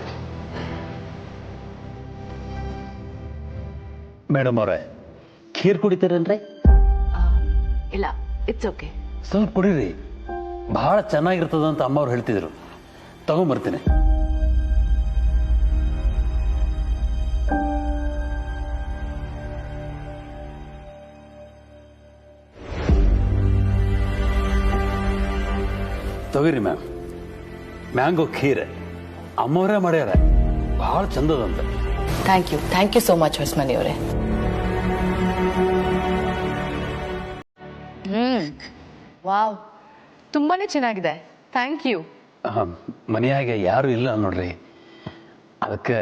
Madam ಅವರೇ, ಖೀರ್ ಕುಡಿತೀರೇನ್ರಿ? ಇಲ್ಲ, ಇಟ್ಸ್ ಓಕೆ. ಸ್ವಲ್ಪ ಕುಡೀರಿ, ಬಹಳ ಚೆನ್ನಾಗಿರ್ತದ ಅಂತ ಅಮ್ಮವ್ರು ಹೇಳ್ತಿದ್ರು. ತಗೊಂಬರ್ತೀನಿ. ತಗೋರಿ ಮ್ಯಾಮ್, ಮ್ಯಾಂಗೋ ಖೀರ್ ಅಮ್ಮವರೇ ಮಾಡ್ಯಾರ, ಬಹಳ ಚಂದದಂತ. Thank you so much Hosmani ಅವರೇ. ವಾವ್, ತುಂಬಾನೇ ಚೆನ್ನಾಗಿದೆ. Thank you. ಮನೆಯಾಗೆ ಯಾರು ಇಲ್ಲ ನೋಡ್ರಿ, ಅದಕ್ಕೆ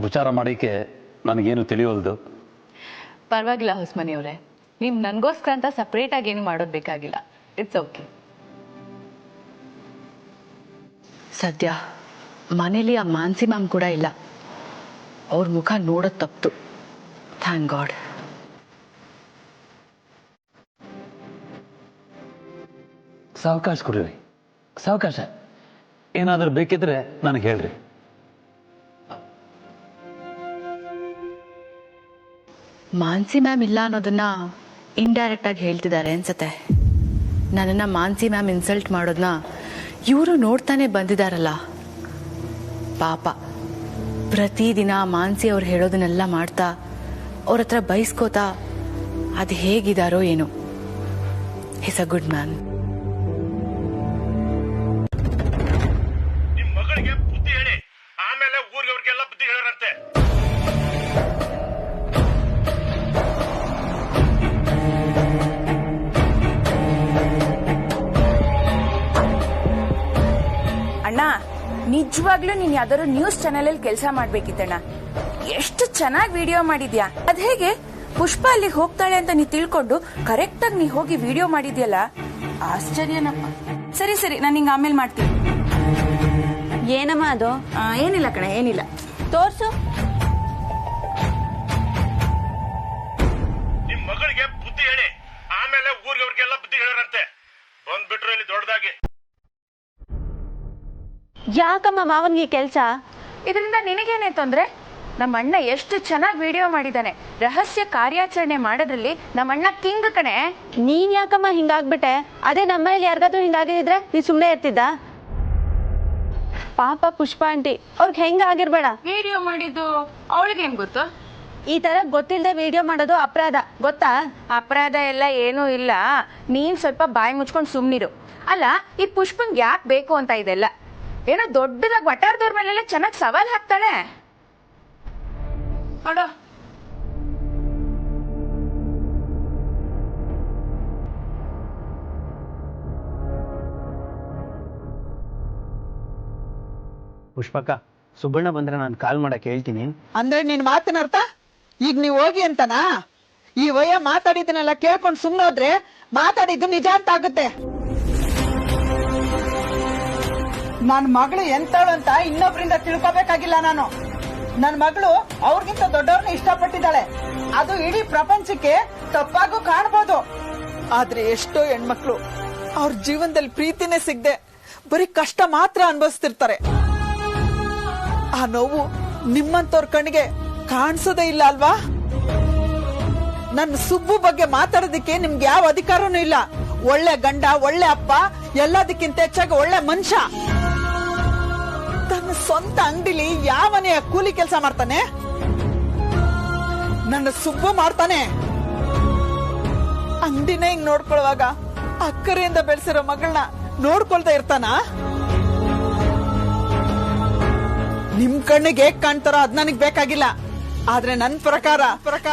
ಉಪಚಾರ ಮಾಡಿಕೆ ನನಗೇನು ತಿಳಿಯೋಲ್ದು. ಪರವಾಗಿಲ್ಲ ಹೊಸ್ಮನಿ ಅವರೇ, ನೀವು ನನಗೋಸ್ಕರ ಅಂತ ಸಪ್ರೇಟ್ ಆಗಿ ಏನು ಮಾಡೋದು ಬೇಕಾಗಿಲ್ಲ. It's okay. ಸದ್ಯ ಮನೇಲಿ ಆ ಮಾನ್ಸಿ ಮ್ಯಾಮ್ ಕೂಡ ಇಲ್ಲ. ಅವ್ರ ಮುಖ ನೋಡೋದು ತಪ್ತು. Thank god. ಸಾವಕಾಶ ಕೊಡ್ರಿ, ಸಾವಕಾಶ. ಏನಾದರೂ ಬೇಕಿದ್ರೆ ನನಗೆ ಹೇಳ್ರಿ. ಮಾನ್ಸಿ ಮ್ಯಾಮ್ ಇಲ್ಲ ಅನ್ನೋದನ್ನ ಇಂಡೈರೆಕ್ಟ್ ಆಗಿ ಹೇಳ್ತಿದ್ದಾರೆ ಅನ್ಸತ್ತೆ. ನನ್ನನ್ನ ಮಾನ್ಸಿ ಮ್ಯಾಮ್ ಇನ್ಸಲ್ಟ್ ಮಾಡೋದನ್ನ ಇವರು ನೋಡ್ತಾನೆ ಬಂದಿದಾರಲ್ಲ. ಪಾಪ ಪ್ರತಿದಿನ ಮಾನ್ಸಿ ಅವ್ರು ಹೇಳೋದನ್ನೆಲ್ಲ ಮಾಡ್ತಾ ಅವ್ರ ಹತ್ರ ಬೈಸ್ಕೋತಾ ಅದು ಹೇಗಿದಾರೋ ಏನೋ. Is a good man. ನಿಮ್ ಮಗಳಿಗೆ ಬುದ್ಧಿ ಹೇಳಿ, ಆಮೇಲೆ ಊರಿಗೆಲ್ಲ ಬುದ್ಧಿ ಹೇಳರಂತೆ. ಅಣ್ಣ, ನಿಜವಾಗ್ಲೂ ನೀನ್ ಯಾವ್ದಾದ್ರು ನ್ಯೂಸ್ ಚಾನೆಲ್ ಅಲ್ಲಿ ಕೆಲಸ ಮಾಡ್ಬೇಕಿತ್ತಣ್ಣ. ಎಷ್ಟು ಚೆನ್ನಾಗಿ ವಿಡಿಯೋ ಮಾಡಿದ್ಯಾ. ಅದ್ ಹೇಗೆ ಪುಷ್ಪ ಅಲ್ಲಿಗೆ ಹೋಗ್ತಾಳೆ ಅಂತ ನೀ ತಿಳ್ಕೊಂಡು ಕರೆಕ್ಟ್ ಆಗಿ ನೀ ಹೋಗಿ ವಿಡಿಯೋ ಮಾಡಿದ್ಯಲ್ಲ, ಆಶ್ಚರ್ಯನಪ್ಪ. ಸರಿ ಸರಿ, ನಾನು ನಿಂಗೆ ಆಮೇಲೆ ಮಾಡ್ತೀನಿ. ಏನಮ್ಮ ಅದು? ಏನಿಲ್ಲ ಕಣೆ, ಏನಿಲ್ಲ. ತೋರ್ಸು. ನಿಮ್ ಮಗಳಿಗೆ ಬುದ್ಧಿ ಹೇಳಿ, ಆಮೇಲೆ ಊರಿಗೆಲ್ಲ ಬುದ್ಧಿ ಹೇಳರಂತೆ. ಬಂದ್ಬಿಟ್ರು ಇಲ್ಲಿ ದೊಡ್ಡದಾಗಿ. ಯಾಕಮ್ಮ ಮಾವನ್ಗೆ ಕೆಲ್ಸ? ಇದರಿಂದ ನಿನಗೇನೇ ತೊಂದ್ರೆ? ನಮ್ಮ ಅಣ್ಣ ಎಷ್ಟು ಚೆನ್ನಾಗಿ ವಿಡಿಯೋ ಮಾಡಿದಾನೆ. ರಹಸ್ಯ ಕಾರ್ಯಾಚರಣೆ ಮಾಡೋದ್ರಲ್ಲಿ ನಮ್ಮ ಅಣ್ಣ ಕಿಂಗ್ ಕಣೆ. ನೀನ್ ಯಾಕಮ್ಮ ಹಿಂಗಾಗ್ಬಿಟ್ಟೆ? ಅದೇ ನಮ್ಮಲ್ಲಿ ಯಾರಿಗಾದ್ರೂ ಹಿಂಗಾಗಿದ್ರೆ ನೀ ಸುಮ್ಮನೆ ಇರ್ತಿದ್ದ? ಪಾಪ ಪುಷ್ಪ ಆಂಟಿ, ಅವ್ರಿಗೆ ಹೆಂಗಾಗಿರ್ಬೇಡ. ವಿಡಿಯೋ ಮಾಡಿದ್ದು ಅವಳಿಗೆ ಹೆಂಗ್ ಗೊತ್ತು? ಈ ತರ ಗೊತ್ತಿಲ್ಲದೆ ವಿಡಿಯೋ ಮಾಡೋದು ಅಪರಾಧ, ಗೊತ್ತಾ? ಅಪರಾಧ ಎಲ್ಲ ಏನೂ ಇಲ್ಲ. ನೀನ್ ಸ್ವಲ್ಪ ಬಾಯಿ ಮುಚ್ಕೊಂಡು ಸುಮ್ನಿರು. ಅಲ್ಲ, ಈ ಪುಷ್ಪಂಗ್ ಯಾಕೆ ಬೇಕು ಅಂತ ಇದೆಲ್ಲ? ಏನೋ ದೊಡ್ಡದಾಗಿ ವಟಾರದವ್ರ ಮೇಲೆಲ್ಲ ಚೆನ್ನಾಗಿ ಸವಾಲ್ ಹಾಕ್ತಾಳೆ ನೋಡು. ಪುಷ್ಪಕ್ಕ, ಸುಬ್ಬಣ್ಣ ಬಂದ್ರೆ ನಾನು ಕಾಲ್ ಮಾಡಕ್ ಹೇಳ್ತೀನಿ. ಅಂದ್ರೆ ನಿನ್ ಮಾತಿನ ಅರ್ಥ ಈಗ ನೀವ್ ಹೋಗಿ ಅಂತನಾ? ಈ ವಯ ಮಾತಾಡಿದನ್ನೆಲ್ಲ ಕೇಳ್ಕೊಂಡು ಸುಮ್ಮನೋದ್ರೆ ಮಾತಾಡಿದ್ದು ನಿಜ ಅಂತ ಆಗುತ್ತೆ. ನನ್ ಮಗಳು ಎಂತಳು ಅಂತ ಇನ್ನೊಬ್ರಿಂದ ತಿಳ್ಕೊಬೇಕಾಗಿಲ್ಲ ನಾನು. ನನ್ ಮಗಳು ಅವ್ರಿಗಿಂತ ದೊಡ್ಡವ್ರನ್ನ ಇಷ್ಟಪಟ್ಟಿದ್ದಾಳೆ. ಅದು ಇಡೀ ಪ್ರಪಂಚಕ್ಕೆ ತಪ್ಪಾಗೂ ಕಾಣ್ಬೋದು. ಆದ್ರೆ ಎಷ್ಟೋ ಹೆಣ್ಮಕ್ಳು ಅವ್ರ ಜೀವನದಲ್ಲಿ ಪ್ರೀತಿನೇ ಸಿಗದೆ ಬರೀ ಕಷ್ಟ ಮಾತ್ರ ಅನುಭವಿಸ್ತಿರ್ತಾರೆ. ಆ ನೋವು ನಿಮ್ಮಂತವ್ರ ಕಣ್ಣಿಗೆ ಕಾಣಿಸೋದೇ ಇಲ್ಲ ಅಲ್ವಾ? ನನ್ನ ಸುಬ್ಬು ಬಗ್ಗೆ ಮಾತಾಡೋದಕ್ಕೆ ನಿಮ್ಗೆ ಯಾವ ಅಧಿಕಾರನೂ ಇಲ್ಲ. ಒಳ್ಳೆ ಗಂಡ, ಒಳ್ಳೆ ಅಪ್ಪ, ಎಲ್ಲದಕ್ಕಿಂತ ಹೆಚ್ಚಾಗಿ ಒಳ್ಳೆ ಮನುಷ್ಯ. ತನ್ನ ಸ್ವಂತ ಅಂಗಡಿಲಿ ಯಾವನೇ ಕೂಲಿ ಕೆಲಸ ಮಾಡ್ತಾನೆ? ನನ್ನ ಸುಬ್ಬು ಮಾಡ್ತಾನೆ. ಅಂಗಡಿನೇ ಹಿಂಗ್ ನೋಡ್ಕೊಳ್ಳುವಾಗ ಅಕ್ಕರೆಯಿಂದ ಬೆಳೆಸಿರೋ ಮಗಳನ್ನ ನೋಡ್ಕೊಳ್ತಾ ಇರ್ತಾನ? ನಿಮ್ ಕಣ್ಣಿಗೆ ಹೇಗ್ ಕಾಣ್ತಾರೋ ಅದ್ ನನಗ್ ಬೇಕಾಗಿಲ್ಲ. ಆದ್ರೆ ನನ್ ಪ್ರಕಾರ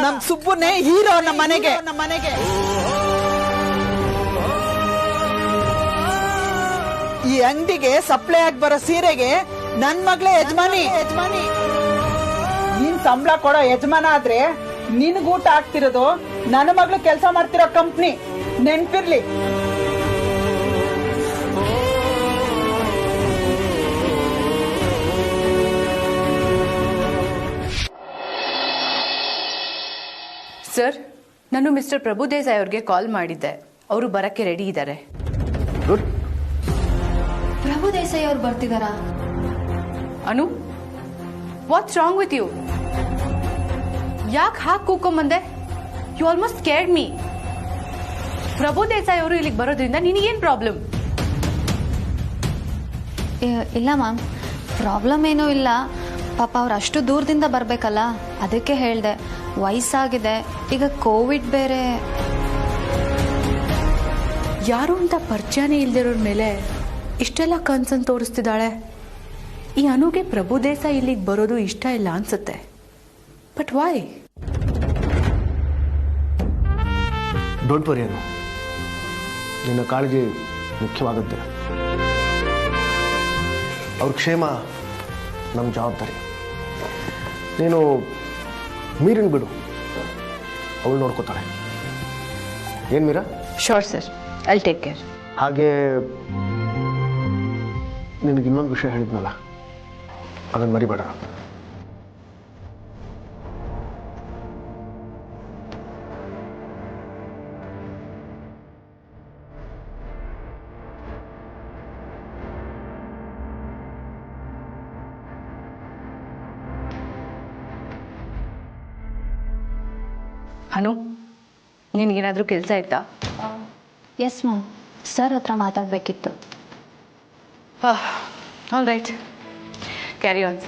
ನಮ್ ಸುಬ್ಬುನೇ ಹೀರೋ ನಮ್ಮ ಮನೆಗೆ. ಈ ಅಂಗಡಿಗೆ ಸಪ್ಲೈ ಆಗಿ ಬರೋ ಸೀರೆಗೆ ನನ್ ಮಗಳೇ ಯಜಮಾನಿ. ನೀನ್ ಸಂಬಳ ಕೊಡೋ ಯಜಮಾನ ಆದ್ರೆ ನಿನ್ಗೂಟ ಆಗ್ತಿರೋದು ನನ್ನ ಮಗಳು ಕೆಲಸ ಮಾಡ್ತಿರೋ ಕಂಪ್ನಿ. ನೆನ್ಪಿರ್ಲಿ. ಸರ್, ನಾನು ಮಿಸ್ಟರ್ ಪ್ರಭು ದೇಸಾಯಿ ಅವ್ರಿಗೆ ಕಾಲ್ ಮಾಡಿದ್ದೆ. ಅವರು ಬರಕ್ಕೆ ರೆಡಿ ಇದ್ದಾರೆ. ಪ್ರಭು ದೇಸಾಯಿ ಅವ್ರು ಬರ್ತಿದಾರಾ? Anu, what's wrong with you? ಯಾಕೆ ಹಾಕಿ ಕೂಕೊಂಬಂದೆ? You almost scared me. Prabhu Desai ಅವರು ಇಲ್ಲಿಗೆ ಬರೋದ್ರಿಂದ ನಿನಗೇನ್ ಪ್ರಾಬ್ಲಮ್? ಇಲ್ಲ ಮ್ಯಾಮ್, ಪ್ರಾಬ್ಲಮ್ ಏನೂ ಇಲ್ಲ. ಪಾಪ ಅವ್ರು ಅಷ್ಟು ದೂರದಿಂದ ಬರ್ಬೇಕಲ್ಲ, ಅದಕ್ಕೆ ಹೇಳ್ದೆ. ವಯಸ್ಸಾಗಿದೆ, ಈಗ ಕೋವಿಡ್ ಬೇರೆ. ಯಾರು ಅಂತ ಪರಿಚಯನೇ ಇಲ್ದಿರೋರ್ ಮೇಲೆ ಇಷ್ಟೆಲ್ಲ ಕನ್ಸನ್ ತೋರಿಸ್ತಿದ್ದಾಳೆ. ಈ ಅನುಗೆ ಪ್ರಭು ದೇಸಾಯಿ ಇಲ್ಲಿಗೆ ಬರೋದು ಇಷ್ಟ ಇಲ್ಲ ಅನ್ಸುತ್ತೆ. But why? ಡೋಂಟ್ ವರಿ ಅನು, ನಿನ್ನ ಕಾಳಜಿ ಮುಖ್ಯವಾಗುತ್ತೆ. ಅವ್ರ ಕ್ಷೇಮ ನಮ್ಮ ಜವಾಬ್ದಾರಿ. ನೀನು ಮೀರಿನ ಬಿಡು, ಅವಳು ನೋಡ್ಕೋತಾಳೆ. ಏನ್ Meera? Sure sir, I take care. ಹಾಗೆ ನಿನಗೆ ಇನ್ನೊಂದು ವಿಷಯ ಹೇಳಿದ್ನಲ್ಲ, ಅದನ್ನು ಮರಿಬೇಡ. ಅನು, ನಿನಗೇನಾದ್ರೂ ಕೆಲಸ ಆಯ್ತಾ? ಎಸ್ ಮ್ಯಾಮ್, ಸರ್ ಹತ್ರ ಮಾತಾಡಬೇಕಿತ್ತು. All right, carry on.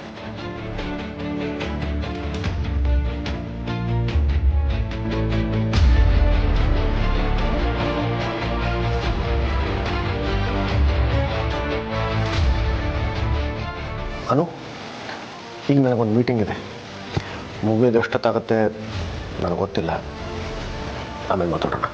Anu, ಈಗ ನನಗೊಂದು ಮೀಟಿಂಗ್ ಇದೆ. ಮುಗಿಯೋದು ಎಷ್ಟೊತ್ತಾಗುತ್ತೆ ನನಗೆ ಗೊತ್ತಿಲ್ಲ. ಆಮೇಲೆ ಮಾತಾಡೋಣ.